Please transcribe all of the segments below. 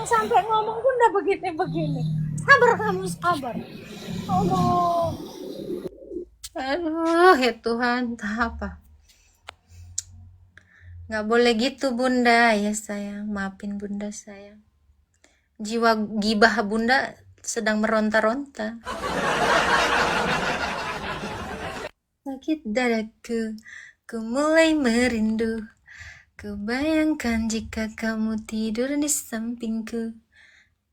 Orang sampai ngomong pun udah begini-begini. Sabar kamu, sabar. Allah. Aduh, ya Tuhan, entah apa. Nggak boleh gitu bunda, ya sayang. Maafin bunda sayang. Jiwa gibah bunda sedang meronta-ronta. Sakit dadaku, ku mulai merindu. Kubayangkan jika kamu tidur di sampingku.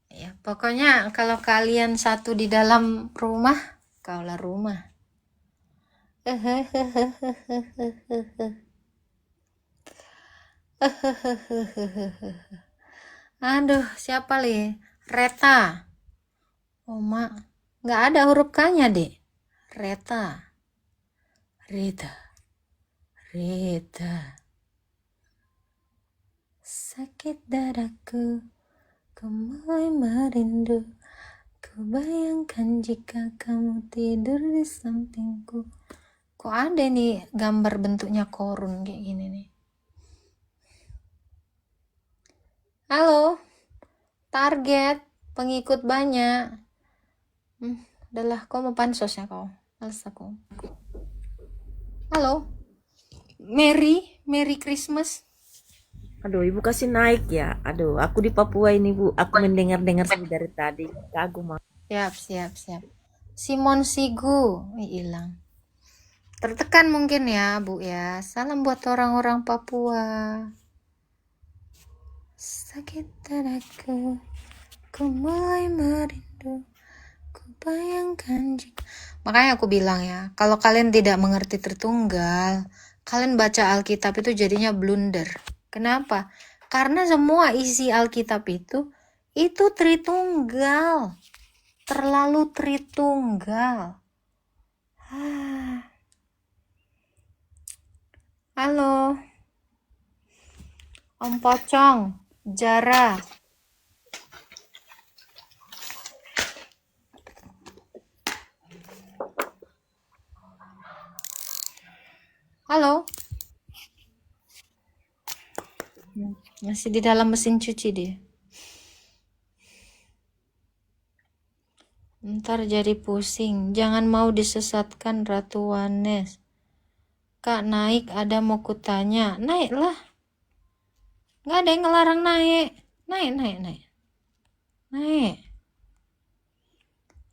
Ya, pokoknya kalau kalian satu di dalam rumah, kaulah rumah. Aduh, siapa li? Reta. Oh, mak. Nggak ada huruf K-nya, dek. Reta. Rita. Rita. Sakit dadaku, ku mulai merindu. Ku bayangkan jika kamu tidur di sampingku. Kok ada nih gambar bentuknya korun kayak gini nih. Halo, target pengikut banyak. Udahlah, kau mau pansos ya kau. Males aku. Halo, Merry Christmas. Aduh, ibu kasih naik ya. Aduh, aku di Papua ini, Bu. Aku mendengar-dengar dari tadi. Kagum. Siap. Simon Sigu, hilang. Tertekan mungkin ya, Bu ya. Salam buat orang-orang Papua. Sakit dadaku, ku mulai merindu. Ku bayangkan jika... Makanya aku bilang ya, kalau kalian tidak mengerti Tritunggal, kalian baca Alkitab itu jadinya blunder. Kenapa? Karena semua isi Alkitab itu Tritunggal. Terlalu Tritunggal. Halo. Om Pocong, Jara. Halo. Masih di dalam mesin cuci dia. Ntar jadi pusing. Jangan mau disesatkan Ratu Wanes. Kak naik, ada mau kutanya. Naiklah. Nggak ada yang ngelarang naik. Naik.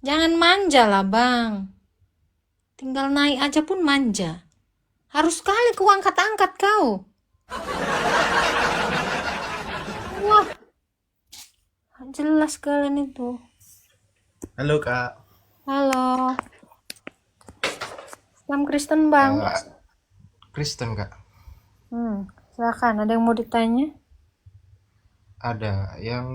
Jangan manja lah bang. Tinggal naik aja pun manja. Harus sekali ku angkat-angkat kau. Wah. Jelas kalian itu. Halo Kak. Halo. Islam Kristen bang. Kristen Kak. Silakan. Ada yang mau ditanya? Ada yang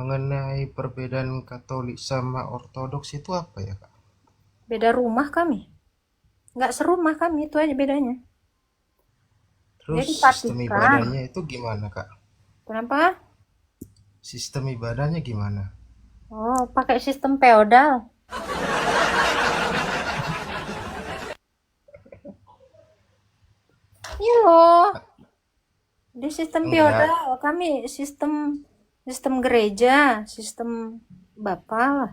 mengenai perbedaan Katolik sama Ortodoks itu apa ya Kak? Beda rumah kami. Nggak serumah kami, itu aja bedanya. Terus Jadi sistem Vatikan. ibadahnya itu gimana Kak? Kenapa? Sistem ibadahnya gimana? Oh, pakai sistem feodal. Iya loh. Di sistem Enggak, feodal, kami sistem gereja, sistem bapak lah.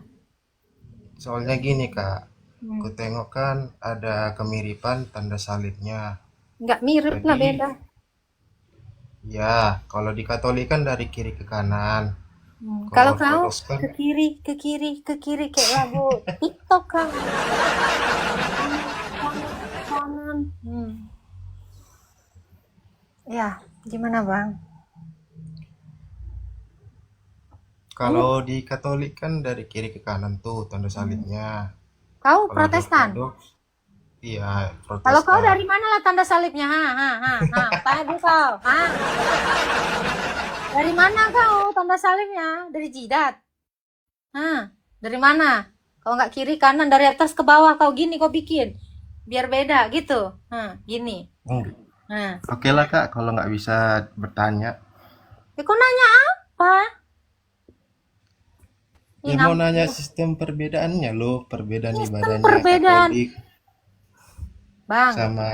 soalnya gini Kak. Ku tengok kan ada kemiripan tanda salibnya. Nggak mirip lah, Jadi beda. ya kalau di Katolik kan dari kiri ke kanan. Kalau Kalau kau Ortodoks kan ke kiri kayak lagu TikTok kan. Kanan. Ya, gimana bang? kalau di Katolik kan dari kiri ke kanan tuh tanda salibnya. Kau Kalau di Protestan? Ortodoks iya Kalau kau Protestan. dari mana lah tanda salibnya? Tadi kau, dari mana kau tanda salibnya? Dari jidat? Dari mana? Kalau nggak kiri kanan, dari atas ke bawah kau gini kau bikin, biar beda gitu. Gini. Oke lah Kak, kalau nggak bisa bertanya. Ya kau nanya apa? Ya mau nanya sistem perbedaannya loh, perbedaan Sistem ibadahnya perbedaan. Katolik Bang, sama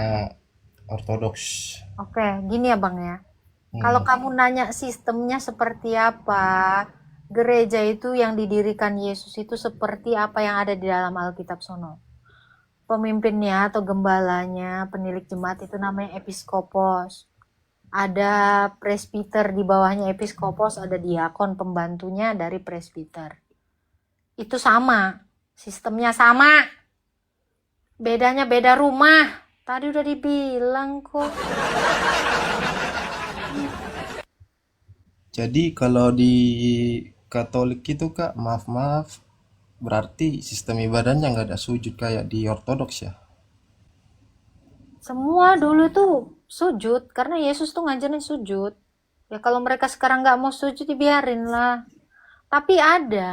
Ortodoks. oke, gini ya bang ya. Kalau kamu nanya sistemnya seperti apa, gereja itu yang didirikan Yesus itu seperti apa yang ada di dalam Alkitab sono. Pemimpinnya atau gembalanya, penilik jemaat itu namanya episkopos. Ada presbiter di bawahnya episkopos, ada diakon pembantunya dari presbiter. Itu sama, sistemnya sama. Bedanya beda rumah. Tadi udah dibilang kok. Jadi kalau di Katolik itu Kak, maaf-maaf, berarti sistem ibadahnya nggak ada sujud kayak di Ortodoks ya? Semua dulu tuh sujud, karena Yesus tuh ngajarin sujud. Ya kalau mereka sekarang nggak mau sujud, dibiarin lah. Tapi ada,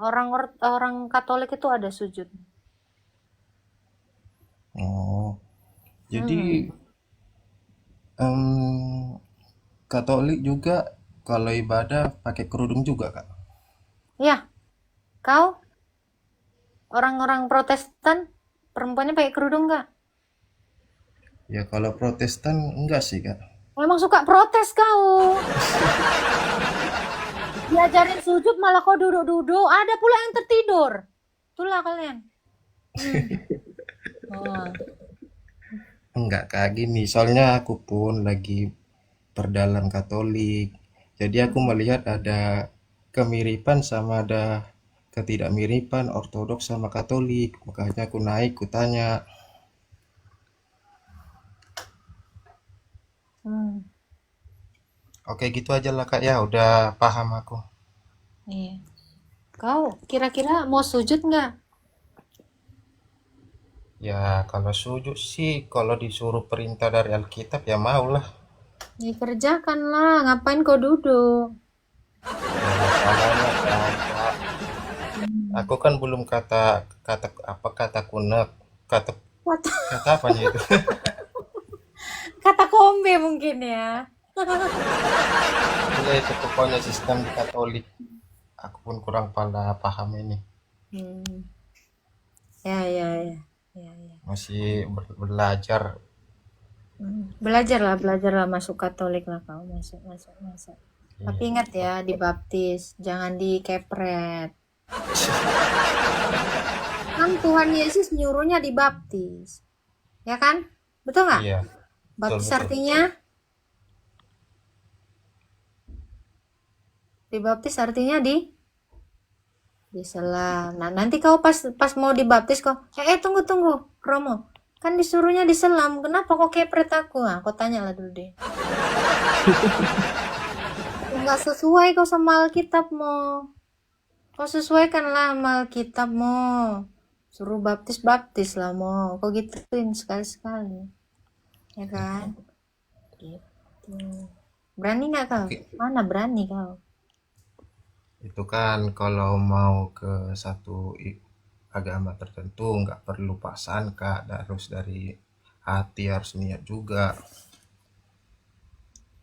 orang Katolik itu ada sujud. Oh, Hmm. jadi em, Katolik juga kalau ibadah pakai kerudung juga Kak? Ya, kau orang-orang Protestan, perempuannya pakai kerudung nggak? Ya kalau Protestan enggak sih Kak. Memang suka protes kau. Diajarin sujud malah kau duduk-duduk. Ada pula yang tertidur. Itulah kalian. Nah, Enggak Kak, gini, soalnya aku pun lagi perdalam Katolik. Jadi aku melihat ada kemiripan sama ada ketidakmiripan Ortodoks sama Katolik. Makanya aku naik, ku tanya. hmm, Oke gitu aja lah Kak ya, udah paham aku. iya. Kau kira-kira mau sujud nggak? Ya kalau sujud sih, kalau disuruh perintah dari Alkitab ya mau lah. Dikerjakan lah. Ngapain kau duduk? Ya masalahnya kan Kak, aku kan belum kata kata apa kata kunek, kata Kata, kata apanya itu. kata kombe mungkin ya. Itulah itu pokoknya sistem di Katolik. Aku pun kurang paham ini. Hmm. Ya, ya, ya. Ya, ya. Masih belajar. Belajarlah masuk Katolik lah kau, masuk, masuk, masuk. Tapi Iya. ingat ya, dibaptis, jangan dikepret. Kan Tuhan Yesus nyuruhnya dibaptis, ya kan? Betul nggak? Iya, betul Baptis betul. artinya, dibaptis artinya diselam. Nah, nanti kau pas mau dibaptis kau, tunggu tunggu, Romo. Kan disuruhnya diselam. Kenapa kok kepret aku? Nah, kau tanya lah dulu deh. Nggak sesuai kau sama Alkitabmu. Kau sesuaikanlah sama Alkitabmu. Suruh baptis lah mau. Kau gituin sekali-sekali. Ya kan? Gitu. Berani nggak kau? Oke. Mana berani kau? Itu kan kalau mau ke satu agama tertentu nggak perlu paksaan Kak, harus dari hati, harus niat juga.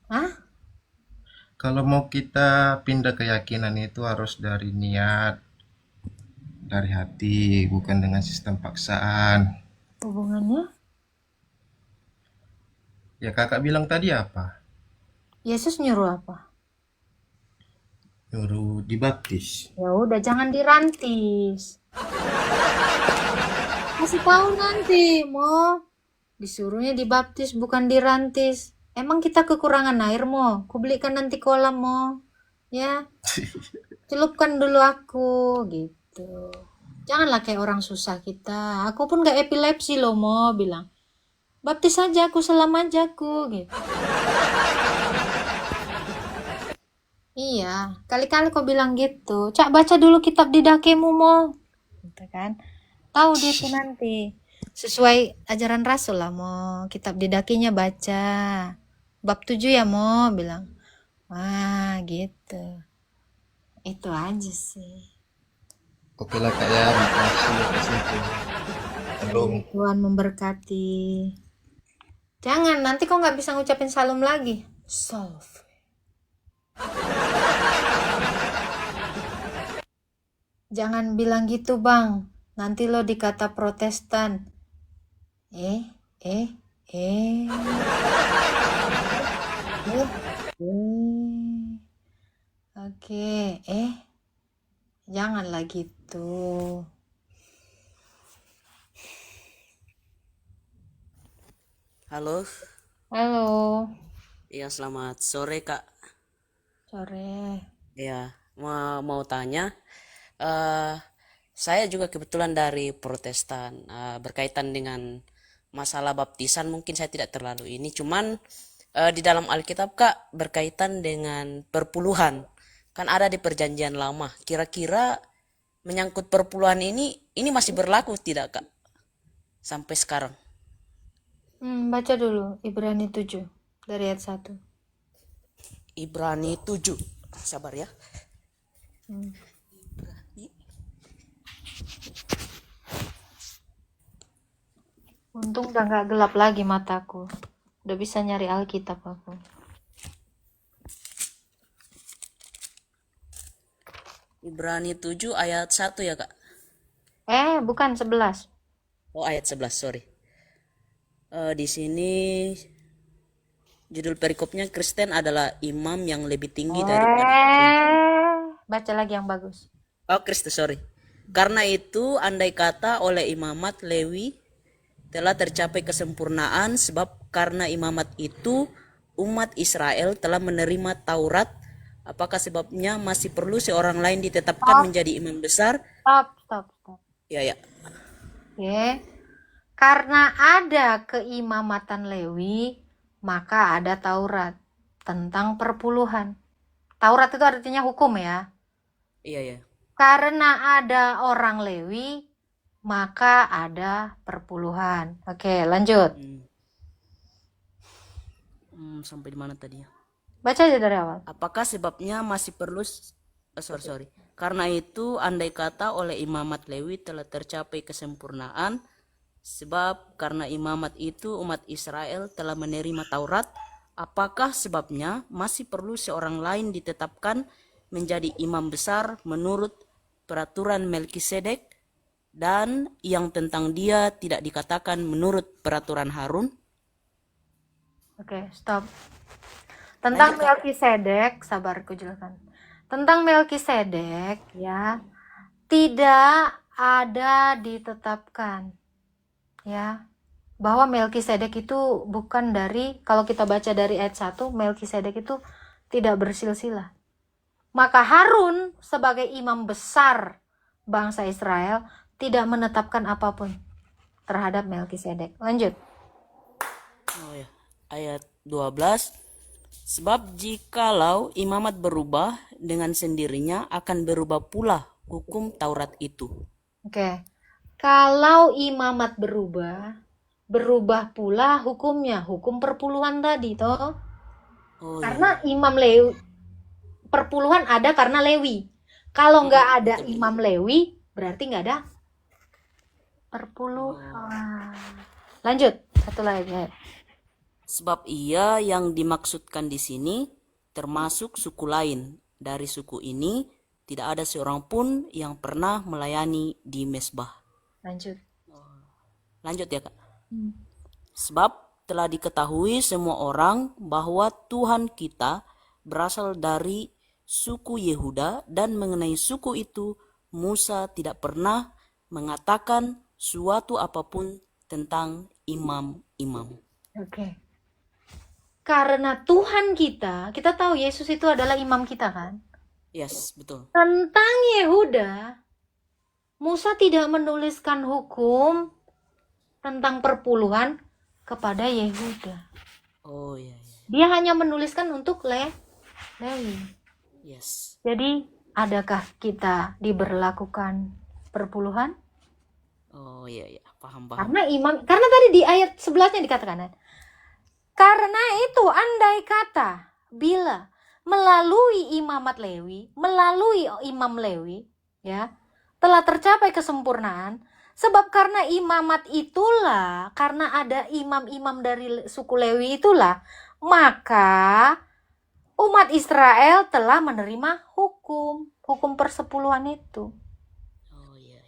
Hah? Kalau mau kita pindah keyakinan itu harus dari niat, dari hati, bukan dengan sistem paksaan. Hubungannya? Ya kakak bilang tadi apa? Yesus nyuruh apa? Nyuruh dibaptis. Ya udah jangan dirantis. Kasih tahu nanti, mau disuruhnya dibaptis bukan dirantis. Emang kita kekurangan air mo? Kubelikan nanti kolam mo. Ya, celupkan dulu aku gitu. Janganlah kayak orang susah kita. Aku pun gak epilepsi loh mo bilang. Baptis aja aku, selam aja aku gitu. Iya, kali-kali kau bilang gitu. Cak baca dulu kitab didakemu mo. Gitu kan. Tahu dia tuh nanti. Sesuai ajaran Rasul lah mo. Kitab didakinya baca. Bab 7 ya mo bilang. Wah gitu. Itu aja sih. Oke lah kak ya, makasih atas infonya. Belum. Tuhan memberkati. Jangan, nanti kau nggak bisa ngucapin salam lagi. Solve. Jangan bilang gitu bang. Nanti lo dikata Protestan. Eh. Eh. Eh. Oke. Janganlah gitu. Halo, Halo, ya selamat sore Kak. sore. Ya, mau tanya, eh saya juga kebetulan dari Protestan, berkaitan dengan masalah baptisan mungkin saya tidak terlalu ini, cuman di dalam Alkitab Kak berkaitan dengan perpuluhan, kan ada di Perjanjian Lama. Kira-kira menyangkut perpuluhan ini masih berlaku tidak Kak sampai sekarang? Baca dulu Ibrani 7 dari ayat 1. Ibrani 7, sabar ya. Hmm. Untung udah nggak gelap lagi mataku. Udah bisa nyari Alkitab aku. Ibrani 7 ayat 1 ya Kak. Bukan 11. Oh, ayat 11, sorry. Di sini judul perikopnya Kristen adalah imam yang lebih tinggi daripada Baca lagi yang bagus. Oh, Kristus, sorry. Karena itu andai kata oleh imamat Lewi telah tercapai kesempurnaan, sebab karena imamat itu umat Israel telah menerima Taurat, apakah sebabnya masih perlu seorang lain ditetapkan menjadi imam besar? Stop. Ya, ya. Oke. Karena ada keimamatan Lewi, maka ada Taurat tentang perpuluhan. Taurat itu artinya hukum ya. Iya, ya. Karena ada orang Lewi, maka ada perpuluhan. Oke, lanjut. Sampai di mana tadi ya? Baca aja dari awal. Apakah sebabnya masih perlu sorry. Karena itu andai kata oleh imamat Lewi telah tercapai kesempurnaan, sebab karena imamat itu umat Israel telah menerima Taurat, apakah sebabnya masih perlu seorang lain ditetapkan menjadi imam besar menurut peraturan Melkisedek, dan yang tentang dia tidak dikatakan menurut peraturan Harun? Oke, stop. Tentang Melkisedek, sabar ku jelaskan. Tentang Melkisedek ya, tidak ada ditetapkan ya, bahwa Melkisedek itu bukan dari, kalau kita baca dari ayat 1, Melkisedek itu tidak bersilsilah. Maka Harun sebagai imam besar bangsa Israel tidak menetapkan apapun terhadap Melkisedek. Lanjut. Oh ya, ayat 12. Sebab jikalau imamat berubah, dengan sendirinya akan berubah pula hukum Taurat itu. Oke. Kalau imamat berubah pula hukumnya, hukum perpuluhan tadi toh. Oh, Karena imam Lewi, perpuluhan ada karena Lewi. Kalau nggak ada imam Lewi, berarti nggak ada perpuluhan. Lanjut, satu lagi. Sebab ia yang dimaksudkan di sini termasuk suku lain. Dari suku ini tidak ada seorang pun yang pernah melayani di mezbah. Lanjut ya Kak. Sebab telah diketahui semua orang bahwa Tuhan kita berasal dari suku Yehuda, dan mengenai suku itu Musa tidak pernah mengatakan suatu apapun tentang imam-imam. Oke. Karena Tuhan kita tahu Yesus itu adalah imam kita kan? Yes, betul. Tentang Yehuda, Musa tidak menuliskan hukum tentang perpuluhan kepada Yehuda. Oh iya. Dia hanya menuliskan untuk Lewi. Yes. Jadi, adakah kita diberlakukan perpuluhan? Oh iya, paham. Karena tadi di ayat 11-nya dikatakan kan? Karena itu andai kata bila melalui imamat Lewi, melalui imam Lewi ya, telah tercapai kesempurnaan, sebab karena imamat itulah, karena ada imam-imam dari suku Lewi itulah, maka umat Israel telah menerima hukum persepuluhan itu. Oh iya.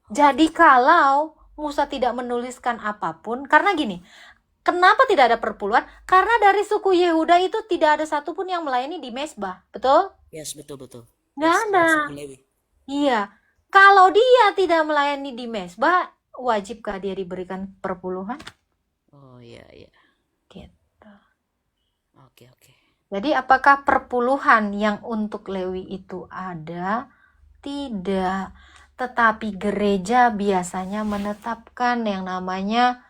Jadi kalau Musa tidak menuliskan apapun, karena gini, kenapa tidak ada perpuluhan? Karena dari suku Yehuda itu tidak ada satupun yang melayani di mezbah, betul? Yes, betul. Nggak ada. Suku Lewi. Iya, kalau dia tidak melayani di mesbah, wajibkah dia diberikan perpuluhan? Oh iya iya. Gitu. Oke oke. Jadi apakah perpuluhan yang untuk Lewi itu ada? Tidak. Tetapi gereja biasanya menetapkan yang namanya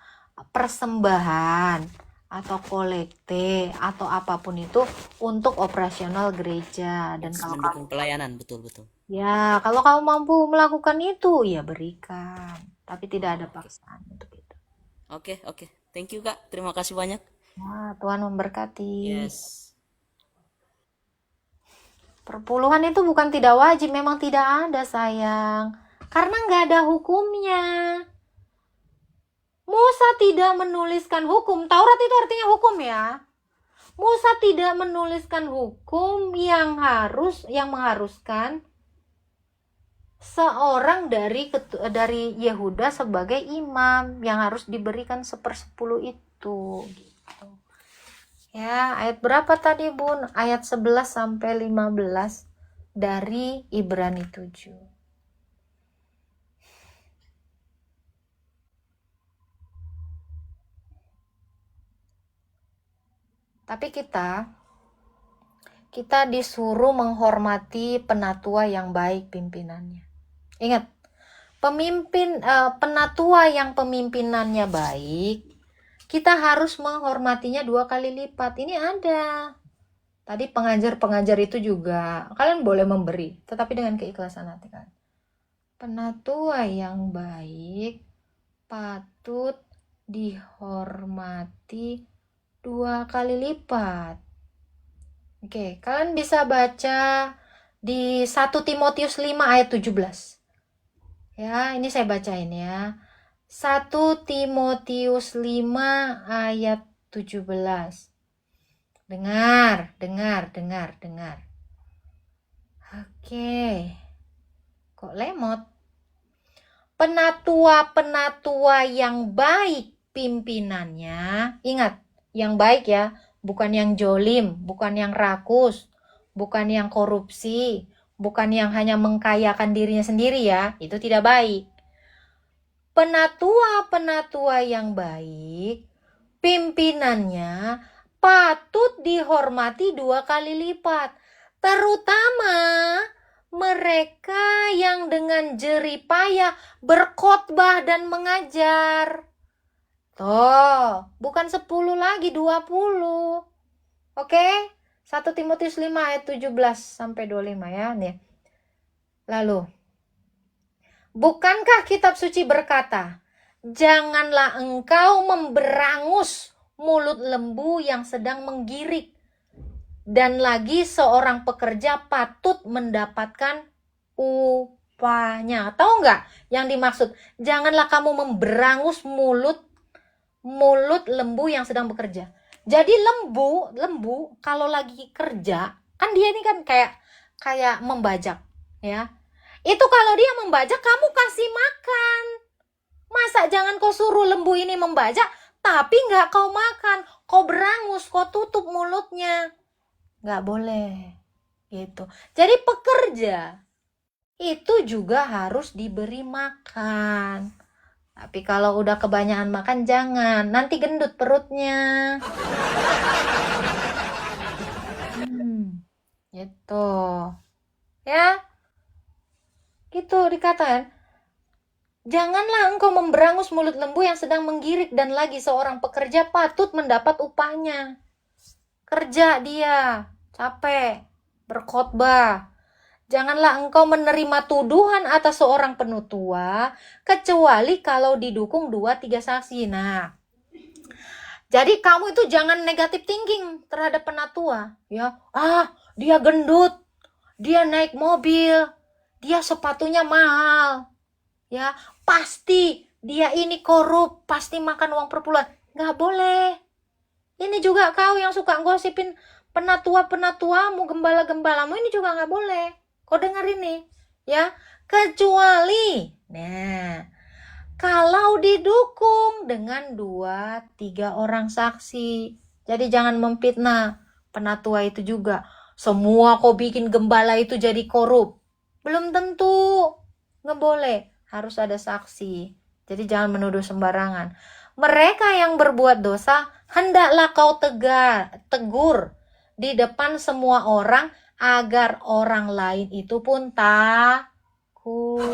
persembahan atau kolekte atau apapun itu untuk operasional gereja. Dan kalau Mendukung pelayanan, betul betul. ya, kalau kamu mampu melakukan itu, ya berikan. Tapi tidak ada Oh, oke. paksaan untuk itu. Oke oke. Thank you Kak. Terima kasih banyak. Nah, Tuhan memberkati. Yes. Perpuluhan itu bukan tidak wajib, memang tidak ada sayang. Karena nggak ada hukumnya. Musa tidak menuliskan hukum. Taurat itu artinya hukum ya. Musa tidak menuliskan hukum yang mengharuskan seorang dari Yehuda sebagai imam yang harus diberikan 1/10 itu. Gitu. Ya, ayat berapa tadi Bun? Ayat 11 sampai 15 dari Ibrani 7. Tapi kita disuruh menghormati penatua yang baik pimpinannya. Ingat, penatua yang pemimpinannya baik, kita harus menghormatinya 2 kali lipat. Ini ada. Tadi pengajar-pengajar itu juga, kalian boleh memberi, tetapi dengan keikhlasan hati kan. Penatua yang baik patut dihormati 2 kali lipat. Oke, kalian bisa baca di 1 Timotius 5 ayat 17. Ya, ini saya bacain ya. 1 Timotius 5 ayat 17. Dengar. Oke. Kok lemot? Penatua-penatua yang baik pimpinannya, ingat, yang baik ya, bukan yang jolim, bukan yang rakus, bukan yang korupsi, bukan yang hanya mengkayakan dirinya sendiri ya, itu tidak baik. Penatua-penatua yang baik, pimpinannya patut dihormati 2 kali lipat, terutama mereka yang dengan jerih payah berkhotbah dan mengajar. Tuh, bukan 10 lagi, 20. Oke? 1 Timotius 5 ayat 17 sampai 25 ya. Nih. Lalu, bukankah kitab suci berkata, janganlah engkau memberangus mulut lembu yang sedang menggirik. Dan lagi seorang pekerja patut mendapatkan upahnya. Tahu nggak yang dimaksud? Janganlah kamu memberangus mulut lembu yang sedang bekerja. Jadi lembu kalau lagi kerja, kan dia ini kan kayak membajak, ya. Itu kalau dia membajak, kamu kasih makan. Masa jangan kau suruh lembu ini membajak, tapi nggak kau makan, kau berangus, kau tutup mulutnya. Nggak boleh, gitu. Jadi pekerja itu juga harus diberi makan. Tapi kalau udah kebanyakan makan, jangan. Nanti gendut perutnya. Gitu. Ya, gitu dikatakan. Janganlah engkau memberangus mulut lembu yang sedang menggirik, dan lagi seorang pekerja patut mendapat upahnya. Kerja dia, capek, berkhotbah. Janganlah engkau menerima tuduhan atas seorang penutua, kecuali kalau didukung 2-3 saksi. Nah, jadi kamu itu jangan negatif thinking terhadap penatua. Ya, dia gendut, dia naik mobil, dia sepatunya mahal. Ya, pasti dia ini korup, pasti makan uang perpuluhan. Nggak boleh. Ini juga kau yang suka gosipin penatua-penatuamu, gembala-gembalamu, ini juga nggak boleh. Kau dengar ini, ya. Kecuali, nah, kalau didukung dengan 2-3 orang saksi. Jadi jangan memfitnah penatua itu juga. Semua kau bikin gembala itu jadi korup. Belum tentu. Nggak boleh. Harus ada saksi. Jadi jangan menuduh sembarangan. Mereka yang berbuat dosa, hendaklah kau tegur di depan semua orang agar orang lain itu pun takut.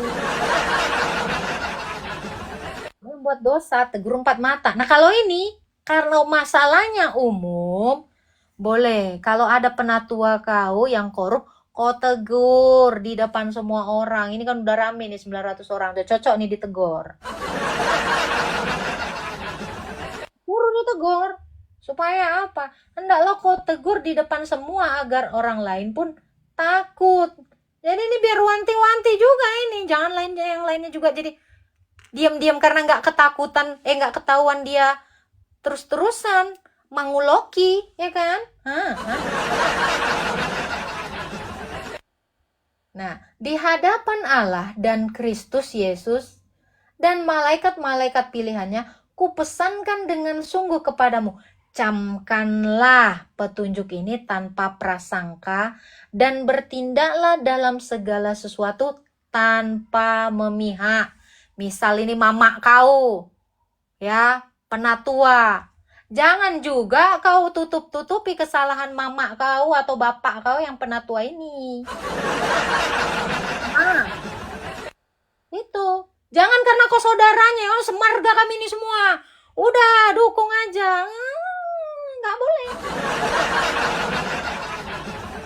Membuat dosa, tegur 4 mata. Nah kalau ini, karena masalahnya umum, boleh. Kalau ada penatua kau yang korup, kau tegur di depan semua orang. Ini kan udah rame nih 900 orang. Udah cocok nih ditegur. Suruh ditegur. Supaya apa? Hendaklah kau tegur di depan semua agar orang lain pun takut. Jadi ini biar wanti-wanti juga ini. Jangan yang lainnya juga jadi diam-diam karena nggak ketahuan dia terus-terusan manguloki, ya kan? Nah, di hadapan Allah dan Kristus Yesus dan malaikat-malaikat pilihannya, kupesankan dengan sungguh kepadamu, camkanlah petunjuk ini tanpa prasangka dan bertindaklah dalam segala sesuatu tanpa memihak. Misal ini mamak kau, ya, penatua. Jangan juga kau tutup-tutupi kesalahan mamak kau atau bapak kau yang penatua ini. Nah, itu. Jangan karena kau saudaranya, oh semarga kami ini semua. Udah, dukung aja. Nggak boleh.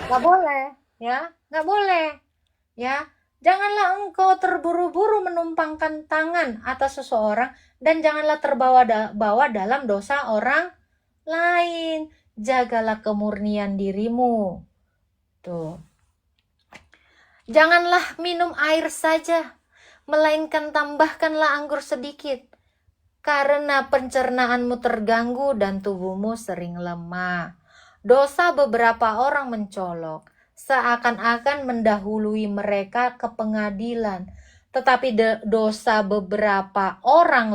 Nggak boleh, ya. Nggak boleh, ya. Janganlah engkau terburu-buru menumpangkan tangan atas seseorang dan janganlah terbawa dalam dosa orang lain. Jagalah kemurnian dirimu. Tuh. Janganlah minum air saja, melainkan tambahkanlah anggur sedikit. Karena pencernaanmu terganggu dan tubuhmu sering lemah. Dosa beberapa orang mencolok, seakan-akan mendahului mereka ke pengadilan. Tetapi dosa beberapa orang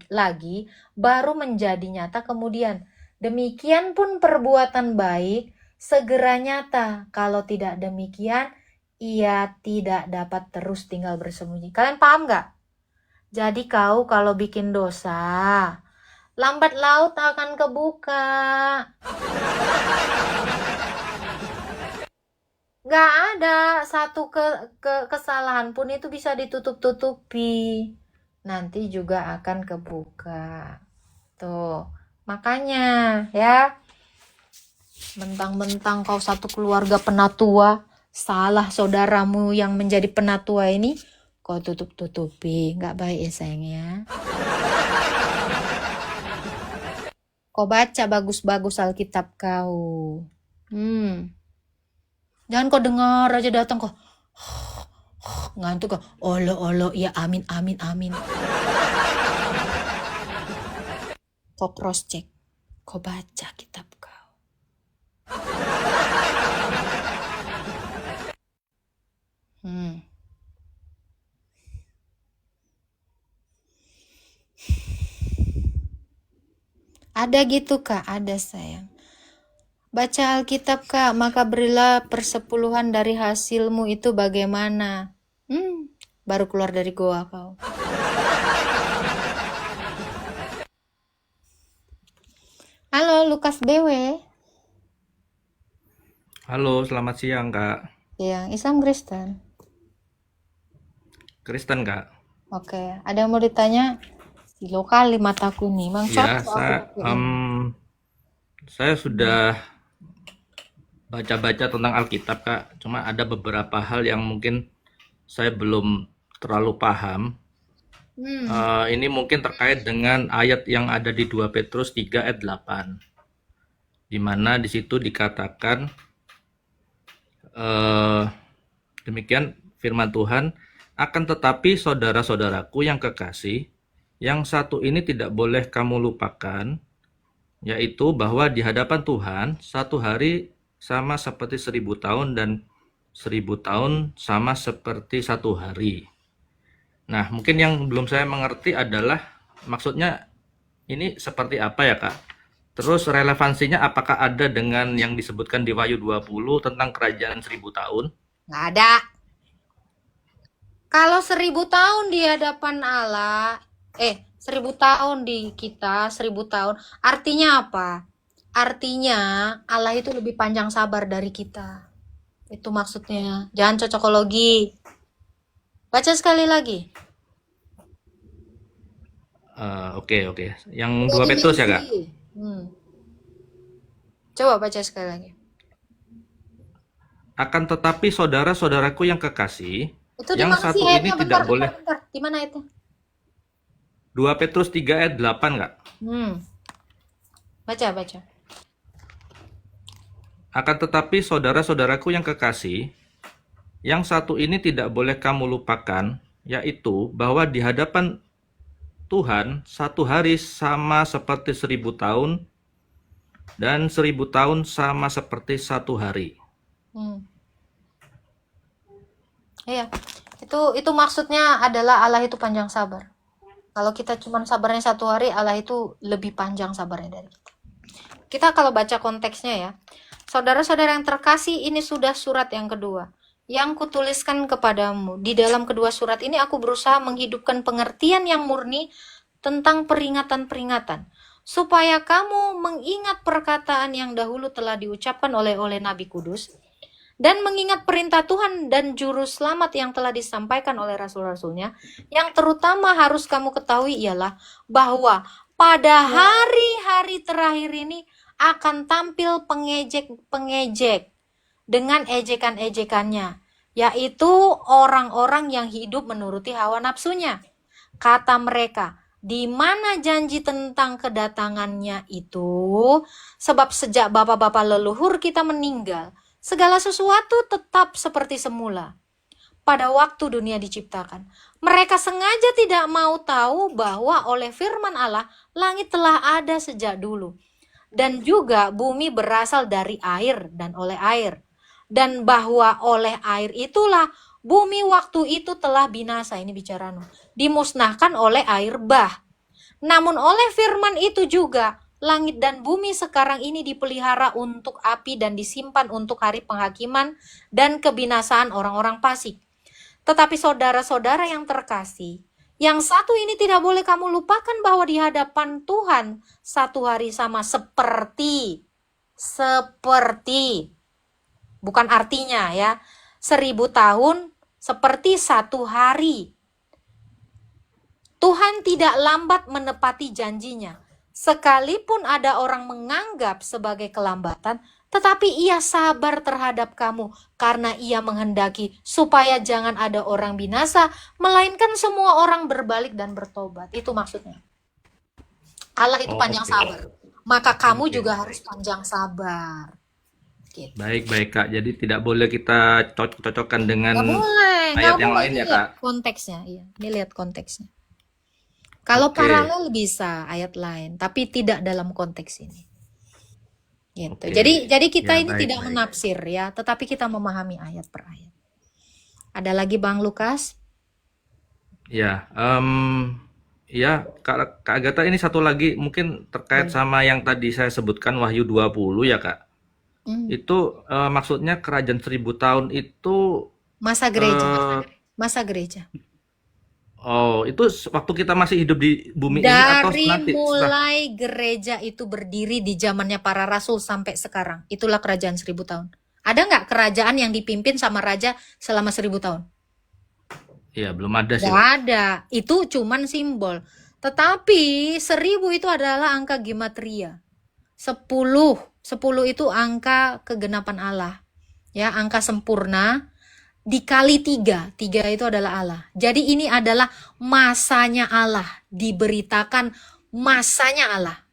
lagi baru menjadi nyata kemudian. Demikian pun perbuatan baik segera nyata. Kalau tidak demikian, ia tidak dapat terus tinggal bersembunyi. Kalian paham gak? Jadi kau kalau bikin dosa, lambat laut akan kebuka. Gak ada satu kesalahan pun itu bisa ditutup-tutupi. Nanti juga akan kebuka. Tuh, makanya ya, mentang-mentang kau satu keluarga penatua, salah saudaramu yang menjadi penatua ini, kau tutup-tutupi. Gak baik ya sayangnya. Kau baca bagus-bagus Alkitab kau. Jangan kau dengar aja datang kau ngantuk kau olo ya amin amin amin. Kau cross check, kau baca kitab kau. Ada gitu Kak, ada sayang. Baca Alkitab Kak, maka berilah persepuluhan dari hasilmu itu bagaimana. Baru keluar dari goa kau. Halo Lukas BW. Halo, selamat siang Kak. Yang Islam Kristen. Kristen Kak. Oke, ada yang mau ditanya? Silo kali mataku nih, Mang Ya, cocok. saya sudah baca-baca tentang Alkitab Kak. Cuma ada beberapa hal yang mungkin saya belum terlalu paham. Ini mungkin terkait dengan ayat yang ada di 2 Petrus 3 ayat 8. Di mana di situ dikatakan demikian firman Tuhan, akan tetapi saudara-saudaraku yang kekasih, yang satu ini tidak boleh kamu lupakan, yaitu bahwa di hadapan Tuhan satu hari sama seperti 1000 tahun dan 1000 tahun sama seperti satu hari. Nah, mungkin yang belum saya mengerti adalah maksudnya ini seperti apa ya Kak? Terus relevansinya apakah ada dengan yang disebutkan di Wahyu 20 tentang kerajaan 1000 tahun? Nggak ada. Kalau 1000 tahun di hadapan Allah, 1000 tahun di kita, 1000 tahun, artinya apa? Artinya Allah itu lebih panjang sabar dari kita. Itu maksudnya. Jangan cocokologi. Baca sekali lagi. Oke. Yang Tiga 2 Petrus ya, Kak? dimensi. Coba baca sekali lagi. Akan tetapi saudara-saudaraku yang kekasih, Itu di yang mana sih satu ini ayatnya? tidak boleh. Bentar. Di mana ayatnya? 2 Petrus 3 ayat 8, Kak. Baca. Akan tetapi saudara-saudaraku yang kekasih, yang satu ini tidak boleh kamu lupakan, yaitu bahwa di hadapan Tuhan satu hari sama seperti 1000 tahun, dan 1000 tahun sama seperti satu hari. Iya. Itu maksudnya adalah Allah itu panjang sabar. Kalau kita cuma sabarnya 1 hari, Allah itu lebih panjang sabarnya dari kita. Kita kalau baca konteksnya ya. Saudara-saudara yang terkasih, ini sudah surat yang kedua. Yang kutuliskan kepadamu. Di dalam kedua surat ini aku berusaha menghidupkan pengertian yang murni tentang peringatan-peringatan. Supaya kamu mengingat perkataan yang dahulu telah diucapkan oleh Nabi Kudus. Dan mengingat perintah Tuhan dan juru selamat yang telah disampaikan oleh rasul-rasulnya. Yang terutama harus kamu ketahui ialah bahwa pada hari-hari terakhir ini akan tampil pengejek-pengejek dengan ejekan-ejekannya, yaitu orang-orang yang hidup menuruti hawa nafsunya. Kata mereka, di mana janji tentang kedatangannya itu? Sebab sejak bapak-bapak leluhur kita meninggal, segala sesuatu tetap seperti semula. Pada waktu dunia diciptakan, mereka sengaja tidak mau tahu bahwa oleh firman Allah, langit telah ada sejak dulu. Dan juga bumi berasal dari air dan oleh air. Dan bahwa oleh air itulah bumi waktu itu telah binasa. Ini bicara Nuh. Dimusnahkan oleh air bah. Namun oleh firman itu juga langit dan bumi sekarang ini dipelihara untuk api dan disimpan untuk hari penghakiman dan kebinasaan orang-orang fasik. Tetapi saudara-saudara yang terkasih, yang satu ini tidak boleh kamu lupakan bahwa di hadapan Tuhan satu hari sama seperti, bukan artinya ya, 1000 tahun seperti satu hari. Tuhan tidak lambat menepati janjinya. Sekalipun ada orang menganggap sebagai kelambatan, tetapi ia sabar terhadap kamu karena ia menghendaki supaya jangan ada orang binasa, melainkan semua orang berbalik dan bertobat. Itu maksudnya. Allah itu panjang sabar. Maka kamu juga harus panjang sabar. Gitu. Baik, Kak. Jadi tidak boleh kita cocok-cocokkan dengan Nggak boleh, ayat yang lain ya, Kak. Konteksnya, iya. Ini lihat konteksnya. Kalau paralel bisa ayat lain, tapi tidak dalam konteks ini. Gitu. Jadi kita ini tidak menafsir ya, tetapi kita memahami ayat per ayat. Ada lagi Bang Lukas? Ya, Kak Agatha, ini satu lagi mungkin terkait sama yang tadi saya sebutkan Wahyu 20 ya, Kak. Itu maksudnya kerajaan 1000 tahun itu masa gereja. Oh, itu waktu kita masih hidup di bumi ini atau Dari nanti mulai gereja itu berdiri di zamannya para rasul sampai sekarang. Itulah kerajaan 1000 tahun. Ada nggak kerajaan yang dipimpin sama raja selama 1000 tahun? Iya, belum ada sih. Nggak ada. Itu cuman simbol. Tetapi 1000 itu adalah angka gematria. 10 itu angka kegenapan Allah. Ya, angka sempurna. Dikali 3 itu adalah Allah. Jadi ini adalah masanya Allah, diberitakan masanya Allah.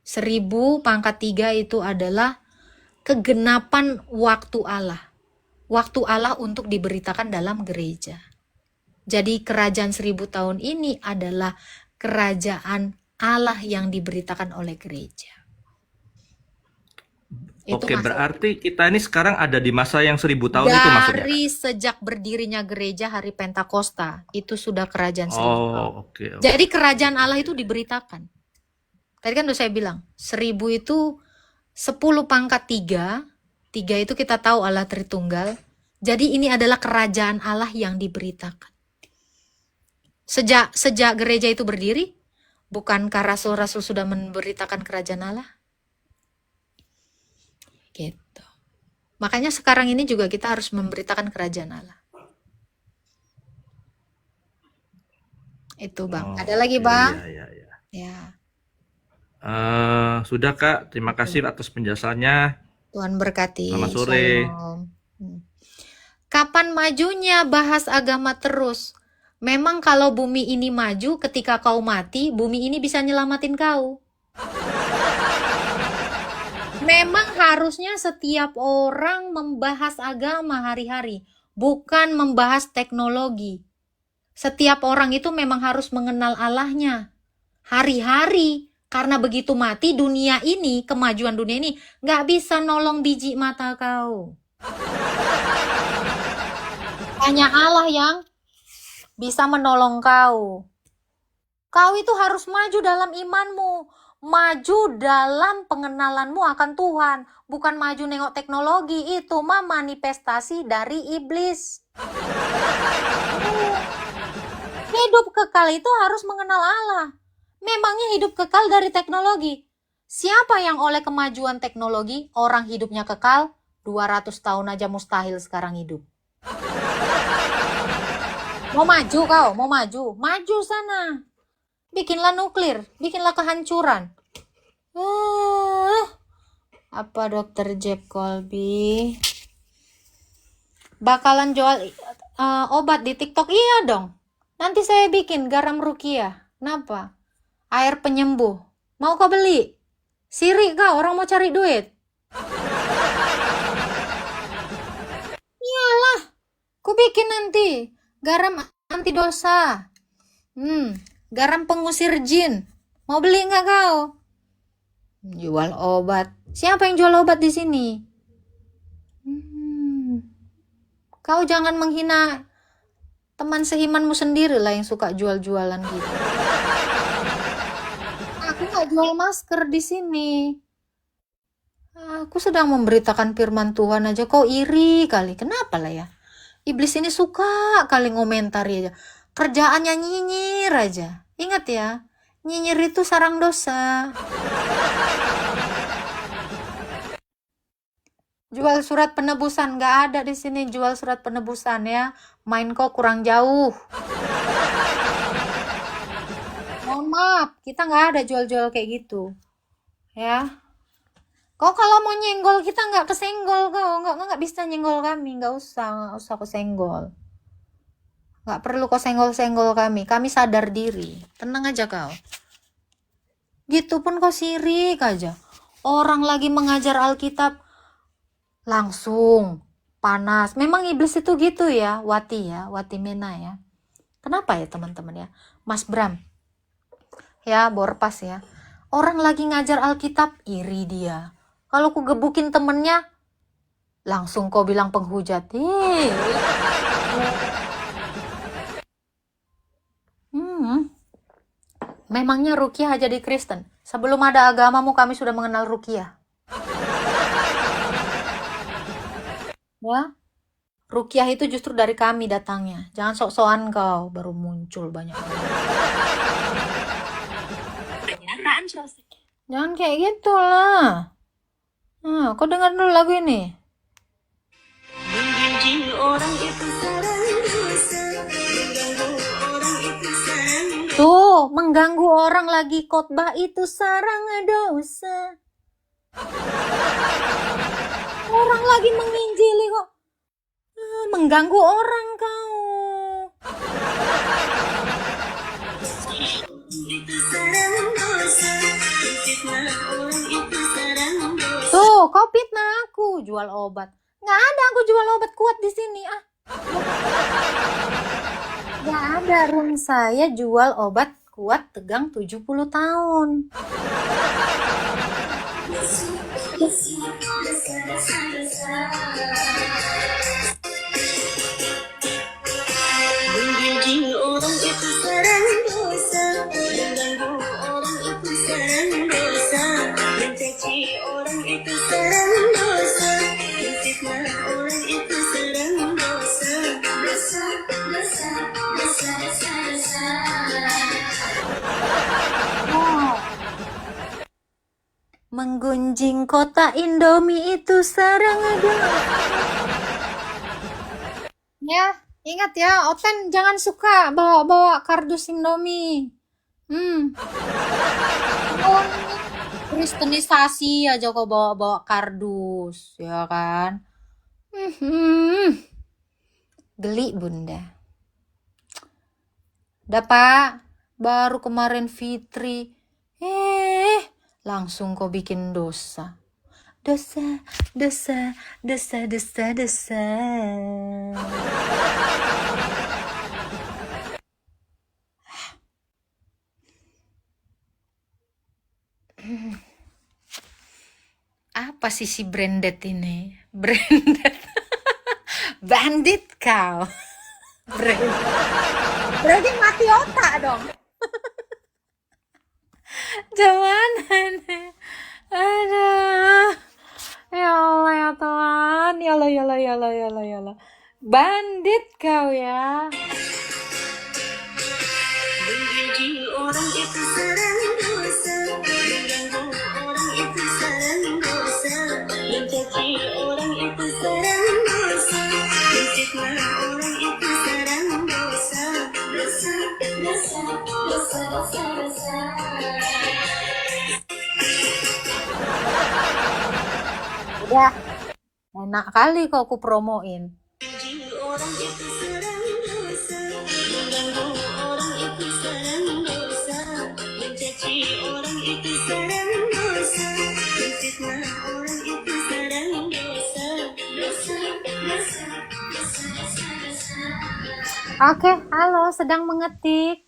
1000 pangkat 3 itu adalah kegenapan waktu Allah. Waktu Allah untuk diberitakan dalam gereja. Jadi kerajaan 1000 tahun ini adalah kerajaan Allah yang diberitakan oleh gereja. Oke, berarti kita ini sekarang ada di masa yang 1000 tahun itu maksudnya? Dari sejak berdirinya gereja hari Pentakosta, itu sudah kerajaan 1000 tahun. Oke. Jadi kerajaan Allah itu diberitakan. Tadi kan udah saya bilang, 1000 itu 10 pangkat 3 itu kita tahu Allah Tritunggal. Jadi ini adalah kerajaan Allah yang diberitakan. Sejak gereja itu berdiri, bukankah rasul-rasul sudah memberitakan kerajaan Allah? Gitu. Makanya sekarang ini juga kita harus memberitakan kerajaan Allah. Itu Bang. Ada lagi Oke, Bang? iya, iya. Ya. Sudah Kak, terima kasih atas penjelasannya. Tuhan berkati. Selamat sore. Shalom. Kapan majunya bahas agama terus? Memang kalau bumi ini maju, ketika kau mati, bumi ini bisa nyelamatin kau. Memang harusnya setiap orang membahas agama hari-hari, bukan membahas teknologi. Setiap orang itu memang harus mengenal Allahnya hari-hari. Karena begitu mati, dunia ini, kemajuan dunia ini, nggak bisa nolong biji mata kau. Hanya Allah yang bisa menolong kau. Kau itu harus maju dalam imanmu. Maju dalam pengenalanmu akan Tuhan. Bukan maju nengok teknologi. Itu mah manifestasi dari iblis. Hidup kekal itu harus mengenal Allah. Memangnya hidup kekal dari teknologi? Siapa yang oleh kemajuan teknologi, orang hidupnya kekal, 200 tahun aja mustahil sekarang hidup. Mau maju kau, mau maju. Maju sana. Bikinlah nuklir, bikinlah kehancuran. Apa Dr. Jeb Colby? Bakalan jual obat di TikTok? Iya dong. Nanti saya bikin garam rukiah. Kenapa? Air penyembuh. Mau kau beli? Sirik kau, orang mau cari duit. Iyalah, ku bikin nanti. Garam anti dosa. Garam pengusir jin. Mau beli nggak kau? Jual obat. Siapa yang jual obat di sini? Kau jangan menghina teman seimanmu sendiri lah yang suka jual-jualan gitu. Aku nggak jual masker di sini. Aku sedang memberitakan firman Tuhan aja. Kau iri kali. Kenapa lah ya? Iblis ini suka kali ngomentari aja. Kerjaannya nyinyir aja. Ingat ya, nyinyir itu sarang dosa. Jual surat penebusan, nggak ada di sini jual surat penebusan ya. Main kok kurang jauh. Mohon maaf, kita nggak ada jual-jual kayak gitu. Ya. Kau kalau mau nyenggol kita nggak kesenggol kau, nggak bisa nyenggol kami, nggak usah kau senggol. Nggak perlu kau senggol-senggol kami sadar diri, tenang aja kau. Gitu pun kau sirik aja. Orang lagi mengajar Alkitab langsung panas. Memang iblis itu gitu ya, Wati Mena ya. Kenapa ya teman-teman ya, Mas Bram, ya Borpas ya. Orang lagi ngajar Alkitab iri dia. Kalau ku gebukin temennya, langsung kau bilang penghujat. Memangnya Rukiah jadi Kristen? Sebelum ada agamamu kami sudah mengenal Rukiah. Ya, Rukiah itu justru dari kami datangnya. Jangan sok-sokan kau, baru muncul banyak. Jangan kayak gitu lah. Kau dengar dulu lagu ini. Tuh, mengganggu orang lagi khotbah itu sarang dosa. Orang lagi menginjili kok. Mengganggu orang kau. Tuh, kau fitnah aku jual obat. Nggak ada aku jual obat kuat di sini Nggak ada room saya jual obat kuat tegang 70 tahun. Mengganggu orang itu sarang dosa. Mengganggu orang itu sarang dosa. Mencaci orang itu sarang dosa. Menfitnah orang itu sarang menggunjing kota Indomie itu sarang ada. Ya, ingat ya, Oten jangan suka bawa-bawa kardus Indomie. Oh, kristenisasi aja kok bawa-bawa kardus, ya kan? Geli bunda. Dah Pak, baru kemarin Fitri. Langsung kau bikin dosa. Dosa, dosa, dosa, dosa, dosa. Apa sih si branded ini? Branded. Bandit kau. Branded. Berarti mati otak dong. Jangan ini. Aduh. Ya Allah ya Tuhan. Ya Allah, ya Allah, ya Allah, ya Allah, ya Allah. Bandit kau ya. Menjadi orang itu sarang dosa, mengganggu orang itu sarang dosa, mencaci orang itu sarang dosa, menfitnah orang itu sarang dosa, dosa, dosa, dosa, dosa, dosa. Udah. Enak kali kok aku promoin. Menjadi orang itu sarang dosa, mengganggu orang itu sarang dosa, mencaci orang itu sarang dosa, menfitnah orang itu sarang dosa, dosa, dosa, dosa, dosa, dosa. Oke, halo, sedang mengetik.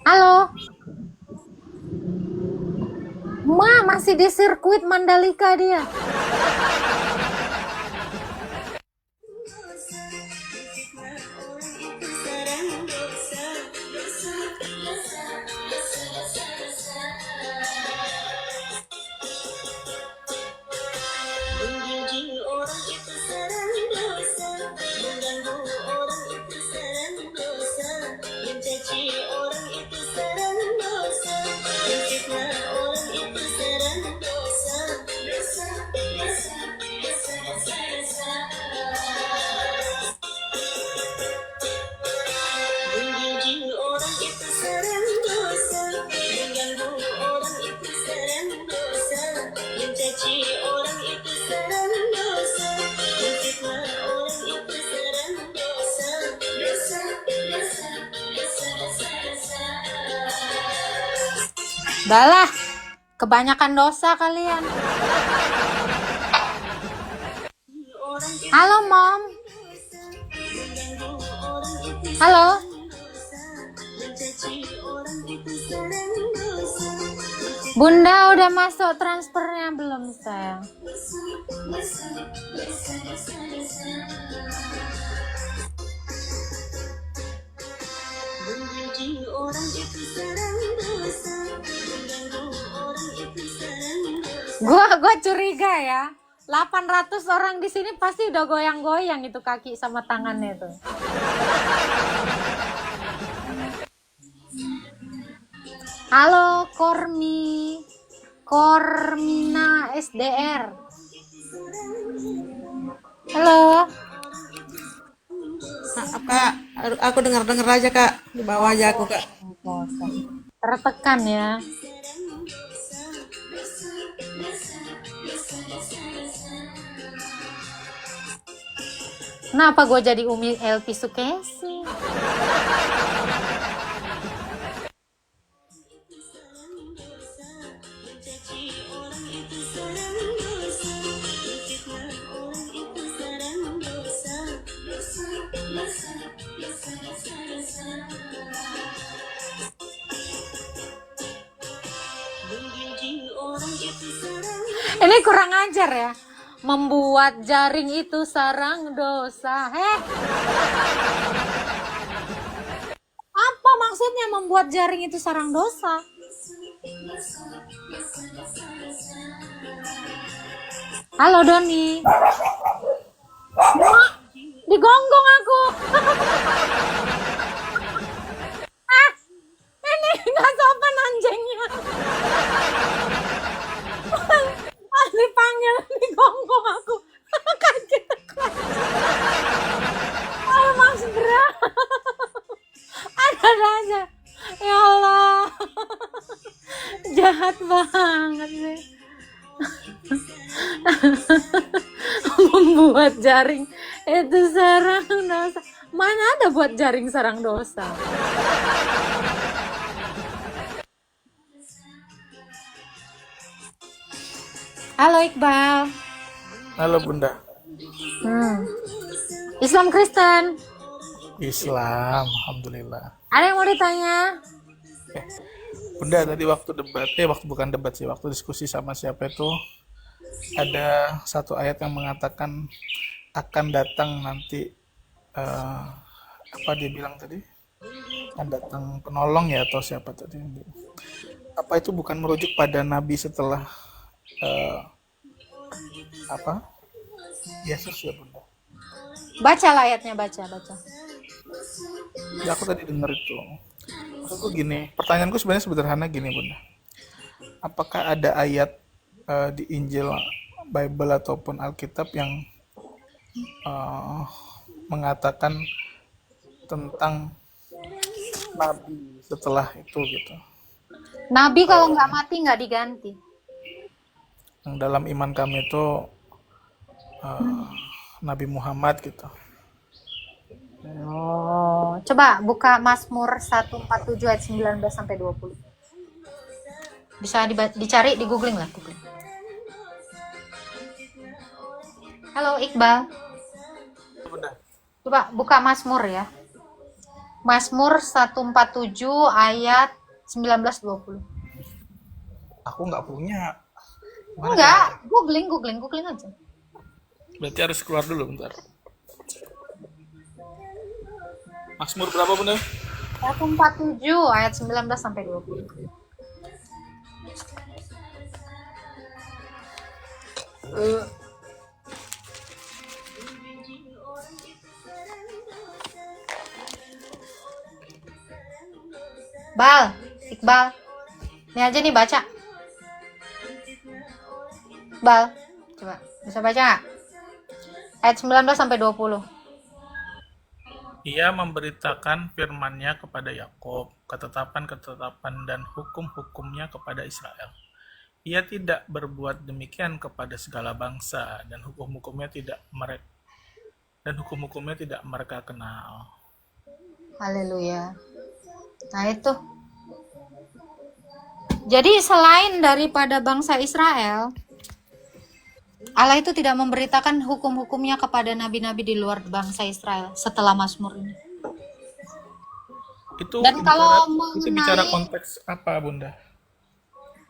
Halo. Ma, masih di sirkuit Mandalika dia. Balah, kebanyakan dosa kalian. Halo, Mom. Halo. Bunda udah masuk transfernya belum, sayang? Gua curiga ya. 800 orang di sini pasti udah goyang-goyang itu kaki sama tangannya tuh. Halo Kormina SDR. Halo. Kak, aku dengar-dengar aja kak, di bawah aja aku kak. Tertekan ya. Kenapa gue jadi Umi Elvi Sukesi? Ini kurang ajar ya. Membuat jaring itu sarang dosa. Apa maksudnya membuat jaring itu sarang dosa? Halo Doni. Mak, digonggong aku. Ini nggak sopan anjing. Membuat jaring itu sarang dosa. Mana ada buat jaring sarang dosa? Halo Iqbal. Halo Bunda. Islam Kristen. Islam, Alhamdulillah. Ada yang mau ditanya? Bunda, tadi waktu debat, waktu bukan debat sih, waktu diskusi sama siapa itu, ada satu ayat yang mengatakan akan datang nanti, apa dia bilang tadi? Akan datang penolong ya, atau siapa tadi? Apa itu bukan merujuk pada Nabi setelah, apa? Yesus ya Bunda. Baca lah ayatnya, baca. Ya, aku tadi dengar itu. Maksudku gini, pertanyaanku sebenarnya sederhana gini Bunda. Apakah ada ayat di Injil, Bible ataupun Alkitab yang mengatakan tentang Nabi setelah itu gitu? Nabi kalau nggak mati nggak diganti. Yang dalam iman kami itu Nabi Muhammad gitu. Oh, coba buka Mazmur 147 ayat 19 sampai 20. Bisa dicari di googling lah, googling. Halo Iqbal. Bunda, Coba buka Mazmur ya. Mazmur 147 ayat 19-20. aku nggak punya. Gimana Enggak, caranya? googling aja. Berarti harus keluar dulu bentar. Mazmur berapa Bunda? 147 ayat 19 sampai 20. Iqbal. Ini aja nih baca. Iqbal, coba bisa baca nggak? Ayat 19 sampai 20. Ia memberitakan firman-Nya kepada Yakub, ketetapan-ketetapan dan hukum-hukumnya kepada Israel. Ia tidak berbuat demikian kepada segala bangsa, dan hukum-hukumnya tidak mereka kenal. Haleluya. Nah itu. Jadi selain daripada bangsa Israel, Allah itu tidak memberitakan hukum-hukumnya kepada nabi-nabi di luar bangsa Israel setelah Mazmur ini. Itu Dan kalau bicara mengenai konteks apa, Bunda?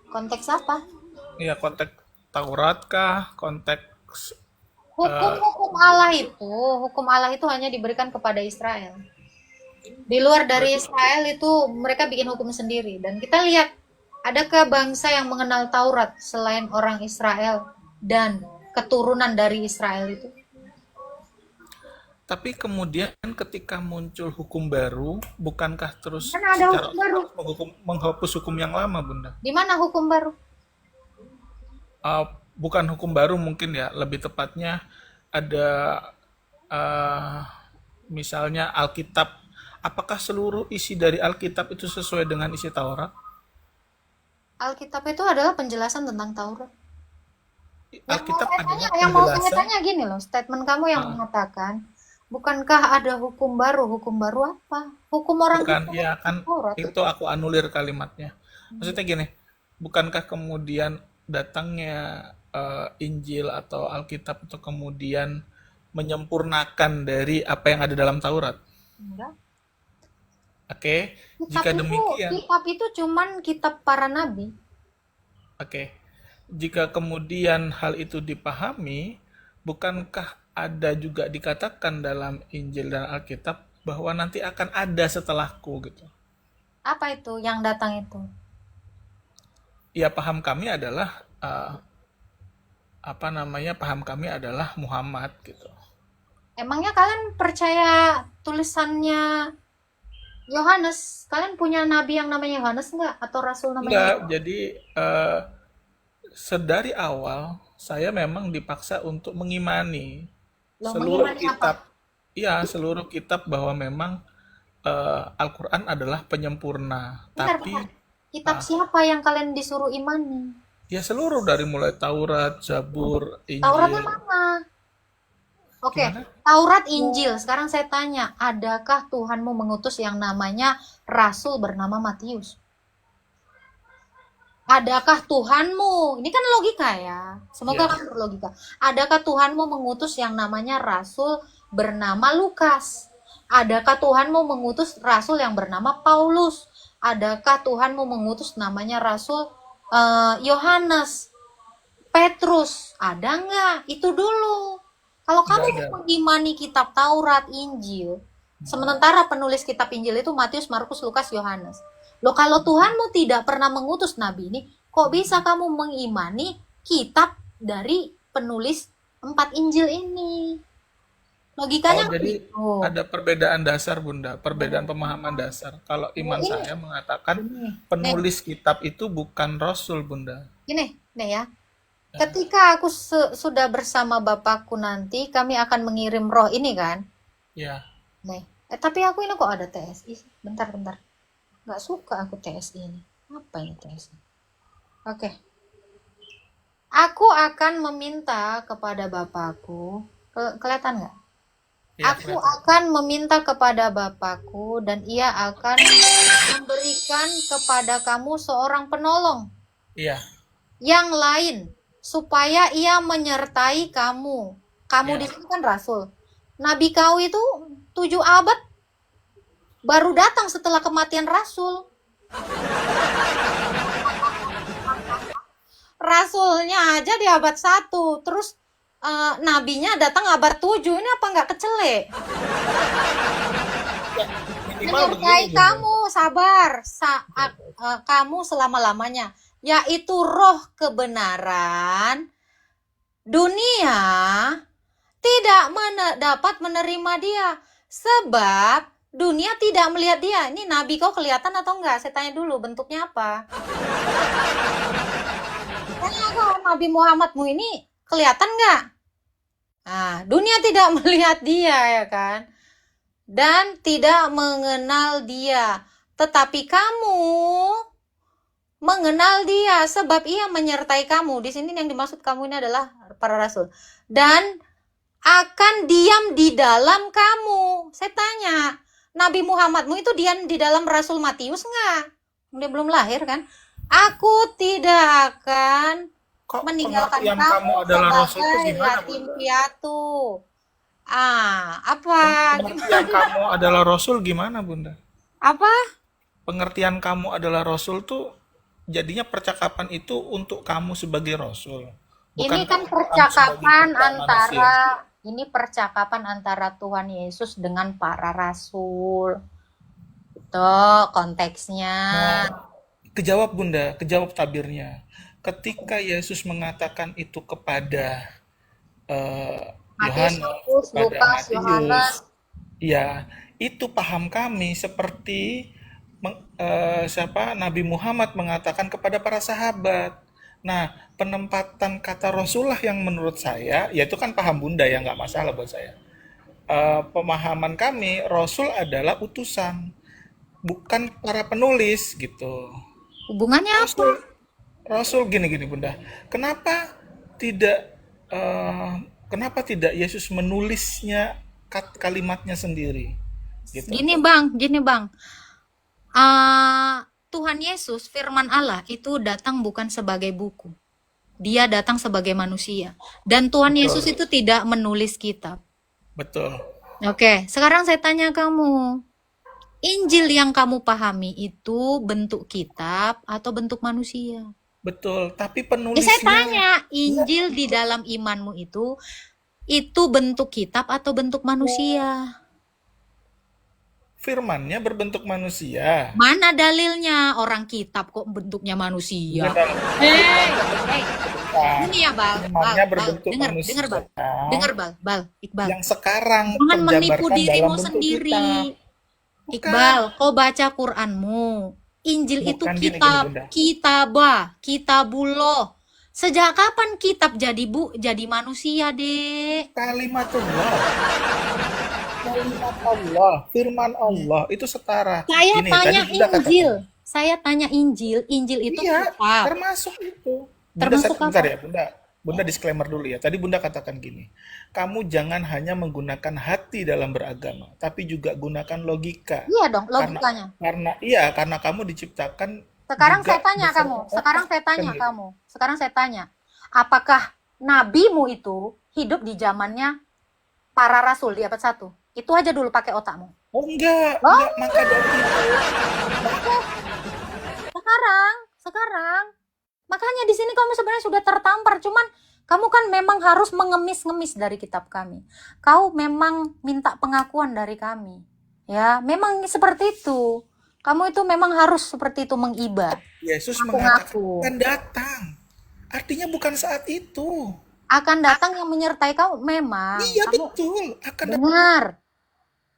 konteks apa? Iya, konteks Taurat kah? Konteks Hukum Allah itu hanya diberikan kepada Israel. Di luar dari Israel itu mereka bikin hukum sendiri. Dan kita lihat, adakah bangsa yang mengenal Taurat selain orang Israel dan keturunan dari Israel itu? tapi kemudian ketika muncul hukum baru, bukankah terus Kan ada secara hukum baru. menghapus hukum yang lama, Bunda? Di mana hukum baru? Bukan hukum baru mungkin ya, lebih tepatnya ada misalnya Alkitab. Apakah seluruh isi dari Alkitab itu sesuai dengan isi Taurat? Alkitab itu adalah penjelasan tentang Taurat. Alkitab adalah Yang mau saya penjelasan. tanya gini loh, statement kamu yang mengatakan, bukankah ada hukum baru? Hukum baru apa? Hukum orang Bukan, Kristen ya kan Taurat. itu aku anulir kalimatnya. Maksudnya gini, bukankah kemudian datangnya Injil atau Alkitab itu kemudian menyempurnakan dari apa yang ada dalam Taurat? Enggak. Oke, jika demikian, Kitab itu cuman kitab para nabi. oke, jika kemudian hal itu dipahami, bukankah ada juga dikatakan dalam Injil dan Alkitab bahwa nanti akan ada setelahku gitu? Apa itu yang datang itu? Ya, paham kami adalah paham kami adalah Muhammad gitu. Emangnya kalian percaya tulisannya Yohanes? Kalian punya nabi yang namanya Yohanes enggak? Atau rasul namanya Enggak, Yohanes? jadi sedari awal saya memang dipaksa untuk mengimani Loh, seluruh mengimani kitab. apa? Iya, seluruh kitab bahwa memang Al-Quran adalah penyempurna. Bentar, Tapi bentar. Kitab siapa yang kalian disuruh imani? Ya seluruh dari mulai Taurat, Zabur, Tauratnya Injil. mana? Oke, Gimana? Taurat, Injil. Sekarang saya tanya, adakah Tuhanmu mengutus yang namanya rasul bernama Matius? Adakah Tuhanmu, ini kan logika ya, semoga Ya, kamu berlogika. Adakah Tuhanmu mengutus yang namanya rasul bernama Lukas? Adakah Tuhanmu mengutus rasul yang bernama Paulus? Adakah Tuhanmu mengutus namanya rasul Yohanes, Petrus? Ada nggak? Itu dulu. Kalau nggak kamu ada. mengimani kitab Taurat, Injil, sementara penulis kitab Injil itu Matius, Markus, Lukas, Yohanes. Loh, kalau Tuhanmu tidak pernah mengutus nabi ini, kok bisa kamu mengimani kitab dari penulis 4 Injil ini? Oh, Logikanya jadi begitu. ada perbedaan dasar, Bunda, perbedaan pemahaman dasar. Kalau iman Ini, saya mengatakan nih, penulis kitab itu bukan rasul, Bunda. nih ya. Ketika aku sudah bersama Bapakku nanti, kami akan mengirim roh ini kan? Ya, Nih. Tapi aku ini kok ada TSI sih? Bentar. Nggak suka aku TSI ini. Apa ini TSI? Oke. Aku akan meminta kepada Bapakku. Kelihatan nggak? ya Aku kelihatan. akan meminta kepada Bapakku dan ia akan memberikan kepada kamu seorang penolong Iya, yang lain supaya ia menyertai kamu. Kamu ya. di sini kan rasul. Nabi kau itu 7 abad baru datang setelah kematian rasul. Rasulnya aja di abad 1, terus nabinya datang abad 7. Ini apa nggak kecelek? Minimal Menyertai begini, Bunda. kamu, sabar saat kamu selama-lamanya, yaitu roh kebenaran. Dunia tidak dapat menerima dia sebab dunia tidak melihat dia. Ini nabi kau kelihatan atau enggak? Saya tanya dulu, bentuknya apa? Tanya kau, Nabi Muhammadmu ini kelihatan nggak? Nah, dunia tidak melihat dia ya kan? Dan tidak mengenal dia. Tetapi kamu mengenal dia sebab ia menyertai kamu. Di sini yang dimaksud kamu ini adalah para rasul. Dan akan diam di dalam kamu. Saya tanya, Nabi Muhammadmu itu diam di dalam Rasul Matius nggak? Dia belum lahir kan? Aku tidak akan Kok meninggalkan pengertian kamu kamu adalah rasul itu sebagai gimana, yatim Bunda? piatu. Apa? Pengertian kamu adalah rasul gimana, Bunda? Apa? Pengertian kamu adalah rasul tuh jadinya percakapan itu untuk kamu sebagai rasul, Ini kan bukan kamu sebagai percakapan putra manusia. percakapan antara Tuhan Yesus dengan para rasul. Itu konteksnya. Nah, kejawab Bunda, kejawab tabirnya. Ketika Yesus mengatakan itu kepada Matius, Yohanes, Markus, kepada Lukas, Yohanes. Matius, ya itu paham kami seperti siapa Nabi Muhammad mengatakan kepada para sahabat. Nah, penempatan kata Rasulullah yang menurut saya, ya itu kan paham Bunda ya, nggak masalah buat saya. Pemahaman kami, Rasul adalah utusan, bukan para penulis gitu. Hubungannya apa? Rasul, Rasul gini-gini Bunda. Kenapa tidak Yesus menulisnya kalimatnya sendiri? Gitu. Gini bang. Tuhan Yesus, firman Allah itu datang bukan sebagai buku. Dia datang sebagai manusia. Dan Tuhan Yesus itu tidak menulis kitab. Betul. Oke, sekarang saya tanya kamu. Injil yang kamu pahami itu bentuk kitab atau bentuk manusia? Betul, tapi Saya penulisnya tanya, Injil di dalam imanmu itu bentuk kitab atau bentuk manusia? firmannya berbentuk manusia. Mana dalilnya? Orang kitab kok bentuknya manusia? Bukan dalam Hei, Bukan. ini ya Bal, Firmannya berbentuk dengar manusia. Bal, Iqbal. Yang sekarang Jangan menipu terjabarkan dalam dirimu bentuk sendiri. kitab. Iqbal, kau baca Quranmu. Injil itu Bukan gini, kitab, Bunda. kitabullah. Sejak kapan kitab jadi manusia, Dek? Kalimatullah. Kalimat Allah, firman Allah itu setara. Saya Gini, tanya tadi Bunda katakan. Injil. Saya tanya Injil itu Iya, kitab. termasuk itu. Termasuk bentar apa? ya, Bunda disclaimer dulu ya. Tadi Bunda katakan gini, kamu jangan hanya menggunakan hati dalam beragama, tapi juga gunakan logika. Iya dong, Karena logikanya. karena kamu diciptakan Sekarang juga saya tanya kamu, beserta sekarang otak. saya Kan tanya gitu. kamu, sekarang saya tanya, apakah nabimu itu hidup di zamannya para rasul di abad 1? Itu aja dulu pakai otakmu. Oh enggak, Oh, maka dari itu. sekarang. Makanya di sini kamu sebenarnya sudah tertampar, cuman kamu kan memang harus mengemis-ngemis dari kitab kami. Kau memang minta pengakuan dari kami. Ya, memang seperti itu. Kamu itu memang harus seperti itu mengiba. Yesus Ngaku-ngaku. mengatakan akan datang. Artinya bukan saat itu. Akan datang yang menyertai kau memang. Iya Kamu betul, akan datang. dengar.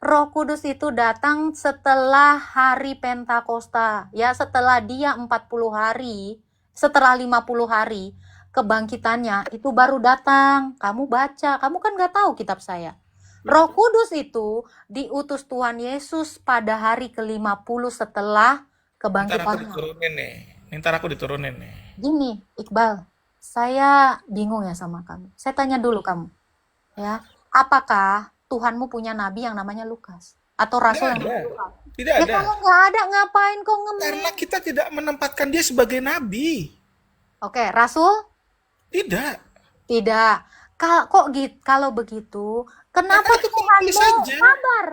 Roh Kudus itu datang setelah hari Pentakosta. Ya, setelah dia 40 hari, setelah 50 hari kebangkitannya itu baru datang. Kamu baca, kamu kan nggak tahu kitab saya. Roh Kudus itu diutus Tuhan Yesus pada hari ke-50 setelah Ntar aku kebangkitannya. diturunin nih. Ntar aku diturunin nih. Gini, Iqbal, saya bingung ya sama kamu. Saya tanya dulu kamu, ya, apakah Tuhanmu punya nabi yang namanya Lukas? Atau rasul yang Tidak namanya ada. Lukas? Tidak Ya ada. kalau nggak ada, ngapain kau Karena ngemis? kita tidak menempatkan dia sebagai nabi. Oke, rasul? Tidak. Tidak. Kok gitu? Kalau begitu, kenapa Karena aku Tuhanmu, menulis saja.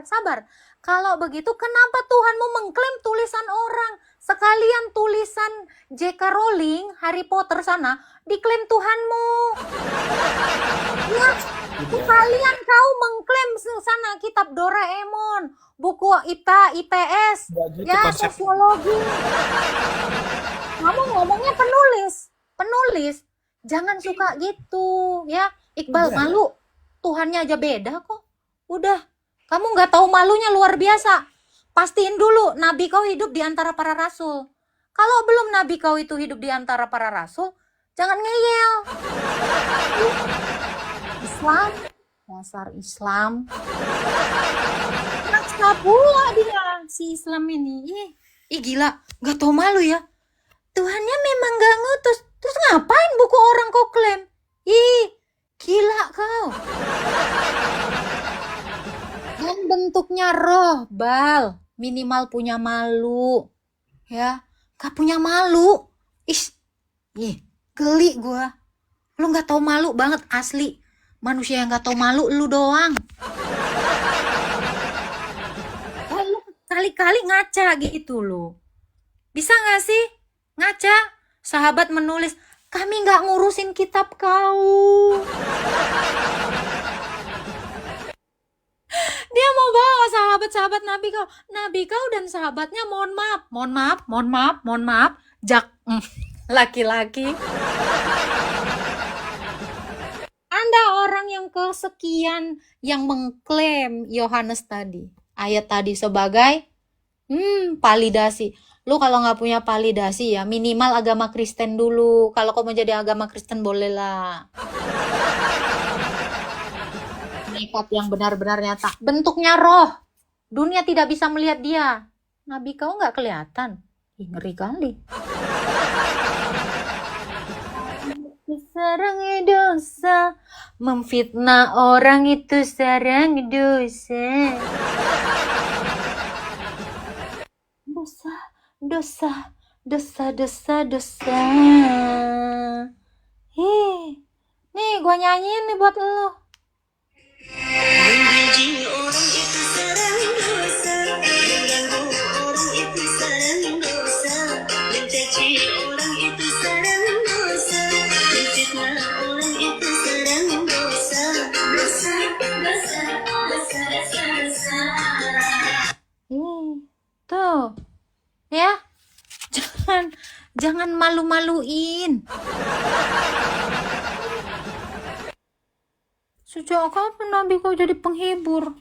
sabar. Kalau begitu, kenapa Tuhanmu mengklaim tulisan orang? Sekalian tulisan J.K. Rowling, Harry Potter sana, diklaim Tuhanmu. Ya, sekalian kau mengklaim sana kitab Doraemon, buku IPA, IPS, Nggak gitu ya, konsepnya. sosiologi. Kamu ngomongnya penulis. Jangan suka gitu, ya. Iqbal, Enggak. malu. Tuhannya aja beda kok. Udah, kamu nggak tahu malunya luar biasa. Pastiin dulu nabi kau hidup di antara para rasul. Kalau belum nabi kau itu hidup di antara para rasul, jangan ngeyel. Islam, dasar Islam. Maksa pula dia, si Islam ini. Ih gila, nggak tahu malu ya. Tuhannya memang nggak ngutus. Terus ngapain buku orang kau klaim? Ih, gila kau. Dan bentuknya roh, Bal. Minimal punya malu. Ya, gak punya malu. Ih, geli gua. Lu gak tahu malu banget asli. Manusia yang gak tahu malu lu doang. Lu kali-kali ngaca gitu lu. Bisa gak sih? Ngaca. Sahabat menulis, kami gak ngurusin kitab kau. Dia mau bawa sahabat-sahabat Nabi kau dan sahabatnya mohon maaf. Laki-laki. Anda orang yang kesekian yang mengklaim Yohanes tadi. Ayat tadi sebagai validasi. Lu kalau nggak punya validasi ya minimal agama Kristen dulu. Kalau kau mau jadi agama Kristen boleh lah. Nekat yang benar-benar nyata. Bentuknya roh. Dunia tidak bisa melihat dia. Nabi kau nggak kelihatan. Ih, ngeri kali. Sarang dosa. Memfitnah orang itu sarang dosa. Dosa. Nih gua nyanyiin nih buat lo. Membenci orang itu sarang dosa, mengganggu orang itu sarang dosa, mencaci orang itu sarang dosa, menfitnah orang itu sarang dosa. Tuh, ya, jangan malu-maluin. Sejak kapan Nabi kau jadi penghibur?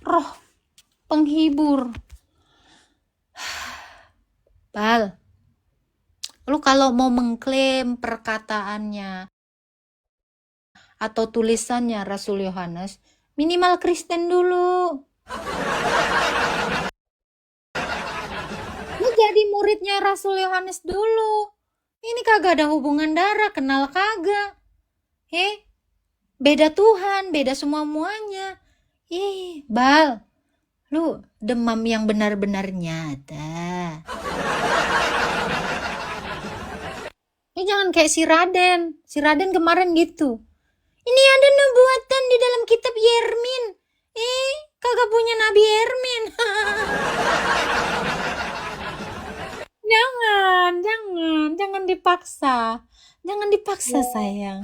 Roh, penghibur. Bal, lu kalau mau mengklaim perkataannya atau tulisannya Rasul Yohanes, minimal Kristen dulu. Lu jadi muridnya Rasul Yohanes dulu. Ini kagak ada hubungan darah, kenal kagak. Beda Tuhan, beda semua-muanya. Bal, lu demam yang benar-benar nyata. Jangan kayak si Raden. Si Raden kemarin gitu. Ini ada nubuatan di dalam kitab Yermin. Kagak punya Nabi Yermin. Jangan dipaksa. Jangan dipaksa, sayang.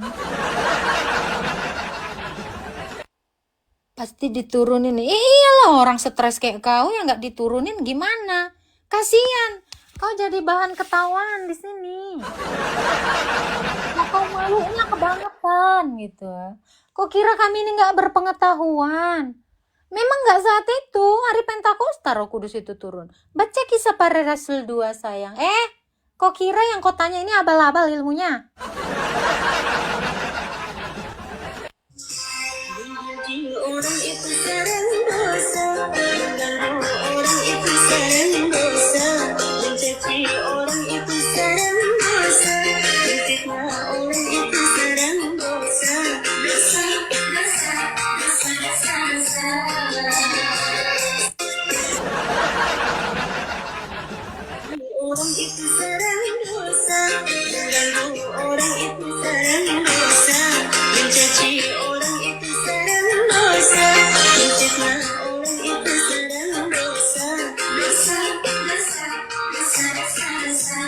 Pasti diturunin. Iyalah, orang stres kayak kau yang nggak diturunin gimana? Kasian. Kau jadi bahan ketawaan di sini. Kau malunya kebangetan gitu. Kok kira kami ini nggak berpengetahuan? Memang nggak saat itu hari Pentakosta Roh Kudus itu turun. Baca Kisah Para Rasul 2, sayang. Kok kira yang kau tanya ini abal-abal ilmunya? Menjadi orang itu sarang dosa, mengganggu orang itu sarang dosa, mencaci orang itu sarang dosa, menfitnah orang itu sarang dosa. Dosa, dosa, dosa, dosa, dosa. Orang itu sarang dosa, mengganggu orang itu sarang dosa, mencaci orang itu sarang dosa, menfitnah orang itu sarang dosa. Dosa, dosa, dosa, dosa, dosa.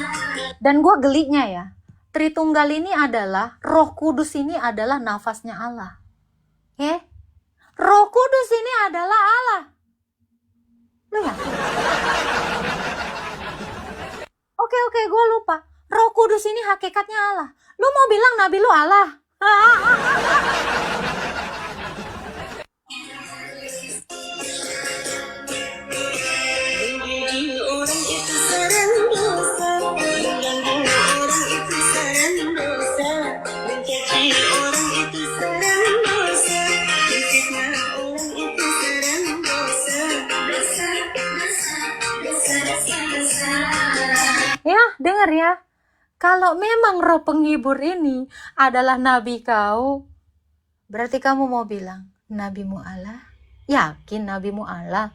Dan gue geliknya ya, Tritunggal ini adalah, Roh Kudus ini adalah nafasnya Allah. Roh Kudus ini adalah Allah. Lu ya? Oke, gue lupa. Roh Kudus ini hakikatnya Allah. Lu mau bilang Nabi lu Allah? Menjadi orang itu sarang dosa, mengganggu orang itu sarang dosa, mencaci orang itu sarang dosa, menfitnah orang itu sarang dosa. Dosa, dosa, dosa, dosa, dosa. Ya, dengar ya. Kalau memang roh penghibur ini adalah nabi kau, berarti kamu mau bilang, nabimu Allah? Yakin nabimu Allah?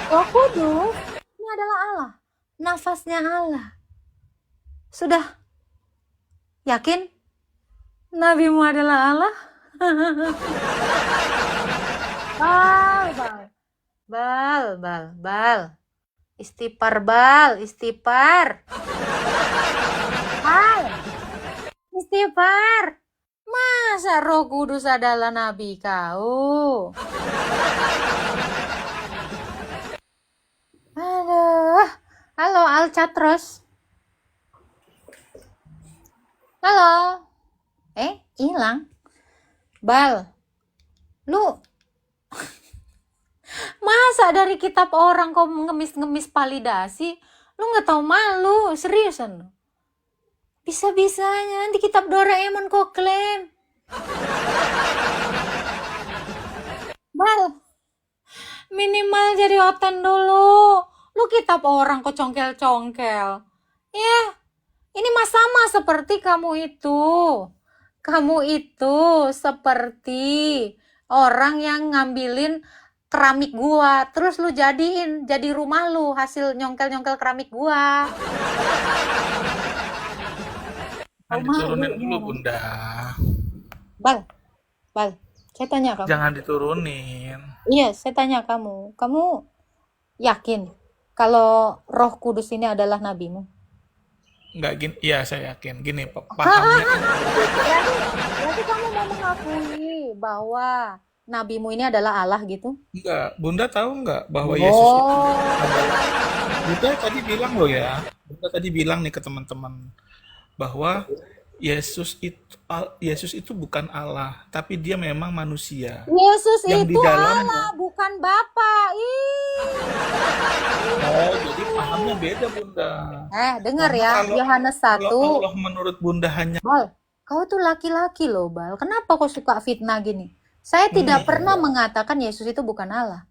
Roh Kudus ini adalah Allah, nafasnya Allah. Sudah yakin nabimu adalah Allah? Bal. Istighfar, Bal, istighfar. Istighfar. Masa Roh Kudus adalah nabi kau? Aduh. Halo, Alcatros. Halo. Hilang. Bal, lu masa dari kitab orang kau ngemis-ngemis validasi? Lu nggak tahu malu, seriusan lu. Bisa-bisanya di kitab Doraemon kau klaim. Bal, minimal jadi oten dulu. Lu kitab orang kau congkel-congkel. Ya, ini mah sama seperti kamu itu. Kamu itu seperti orang yang ngambilin keramik gua, terus lu jadiin jadi rumah lu hasil nyongkel-nyongkel keramik gua. Jangan diturunin dulu, Bunda. Bal, saya tanya kamu. Jangan diturunin. Iya, saya tanya kamu. Kamu yakin kalau Roh Kudus ini adalah nabimu? Enggak gini, iya saya yakin. Gini, pahamnya kan berbeda. Berarti kamu mau mengakui bahwa nabimu ini adalah Allah gitu? Enggak, Bunda tahu enggak bahwa Yesus itu adalah, Bunda tadi bilang loh ya, Bunda tadi bilang nih ke teman-teman bahwa Yesus itu bukan Allah, tapi dia memang manusia. Yesus Yang di itu dalamnya. Allah, bukan Bapa. Oh, jadi pahamnya beda, Bunda. Dengar Karena ya, kalau Yohanes 1. Allah menurut Bunda hanya Bal, kau tuh laki-laki loh, Bal. Kenapa kau suka fitnah gini? Saya tidak pernah mengatakan Yesus itu bukan Allah.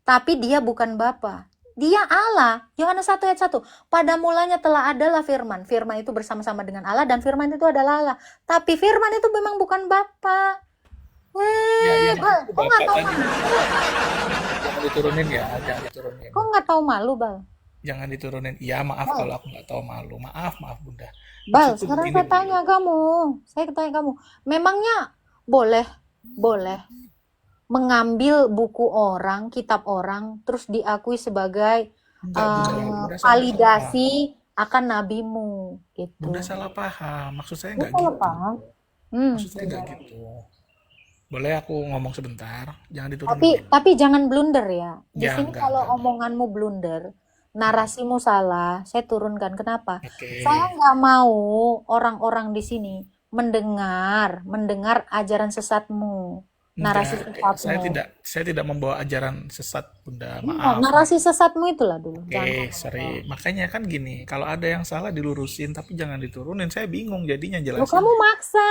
Tapi dia bukan Bapa. Dia Allah. Yohanes 1 ayat 1. Pada mulanya telah adalah firman. Firman itu bersama-sama dengan Allah dan firman itu adalah Allah. Tapi firman itu memang bukan Bapa. Ya, Weh, Bal, maksudku kok nggak Bapak tahu kan malu? jangan diturunin ya, jangan diturunin. Kok nggak tahu malu, Bal? Jangan diturunin. Iya, maaf Bal, kalau aku nggak tahu malu. Maaf, maaf Bunda. Bal, Maksudku sekarang begini, saya tanya kamu. Saya tanya kamu. Memangnya boleh mengambil buku orang, kitab orang, terus diakui sebagai Enggak Bunda, Bunda salah paham. validasi akan nabimu, gitu. Bunda salah paham. Maksud saya Lu nggak salah gitu. paham. Maksud saya nggak gitu. Boleh aku ngomong sebentar? Jangan diturunin. Tapi jangan blunder ya. Di Ya, sini enggak, kalau enggak. omonganmu blunder, narasimu salah, saya turunkan. Kenapa? Oke. Saya nggak mau orang-orang di sini mendengar ajaran sesatmu, narasi Enggak, sesatmu. saya tidak membawa ajaran sesat Bunda. Iya, Maaf. narasi sesatmu itulah dulu. Jangan Oke, sorry. Makanya kan gini, kalau ada yang salah dilurusin tapi jangan diturunin. Saya bingung jadinya lu jelasin. kamu maksa.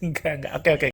Enggak. Oke, oke.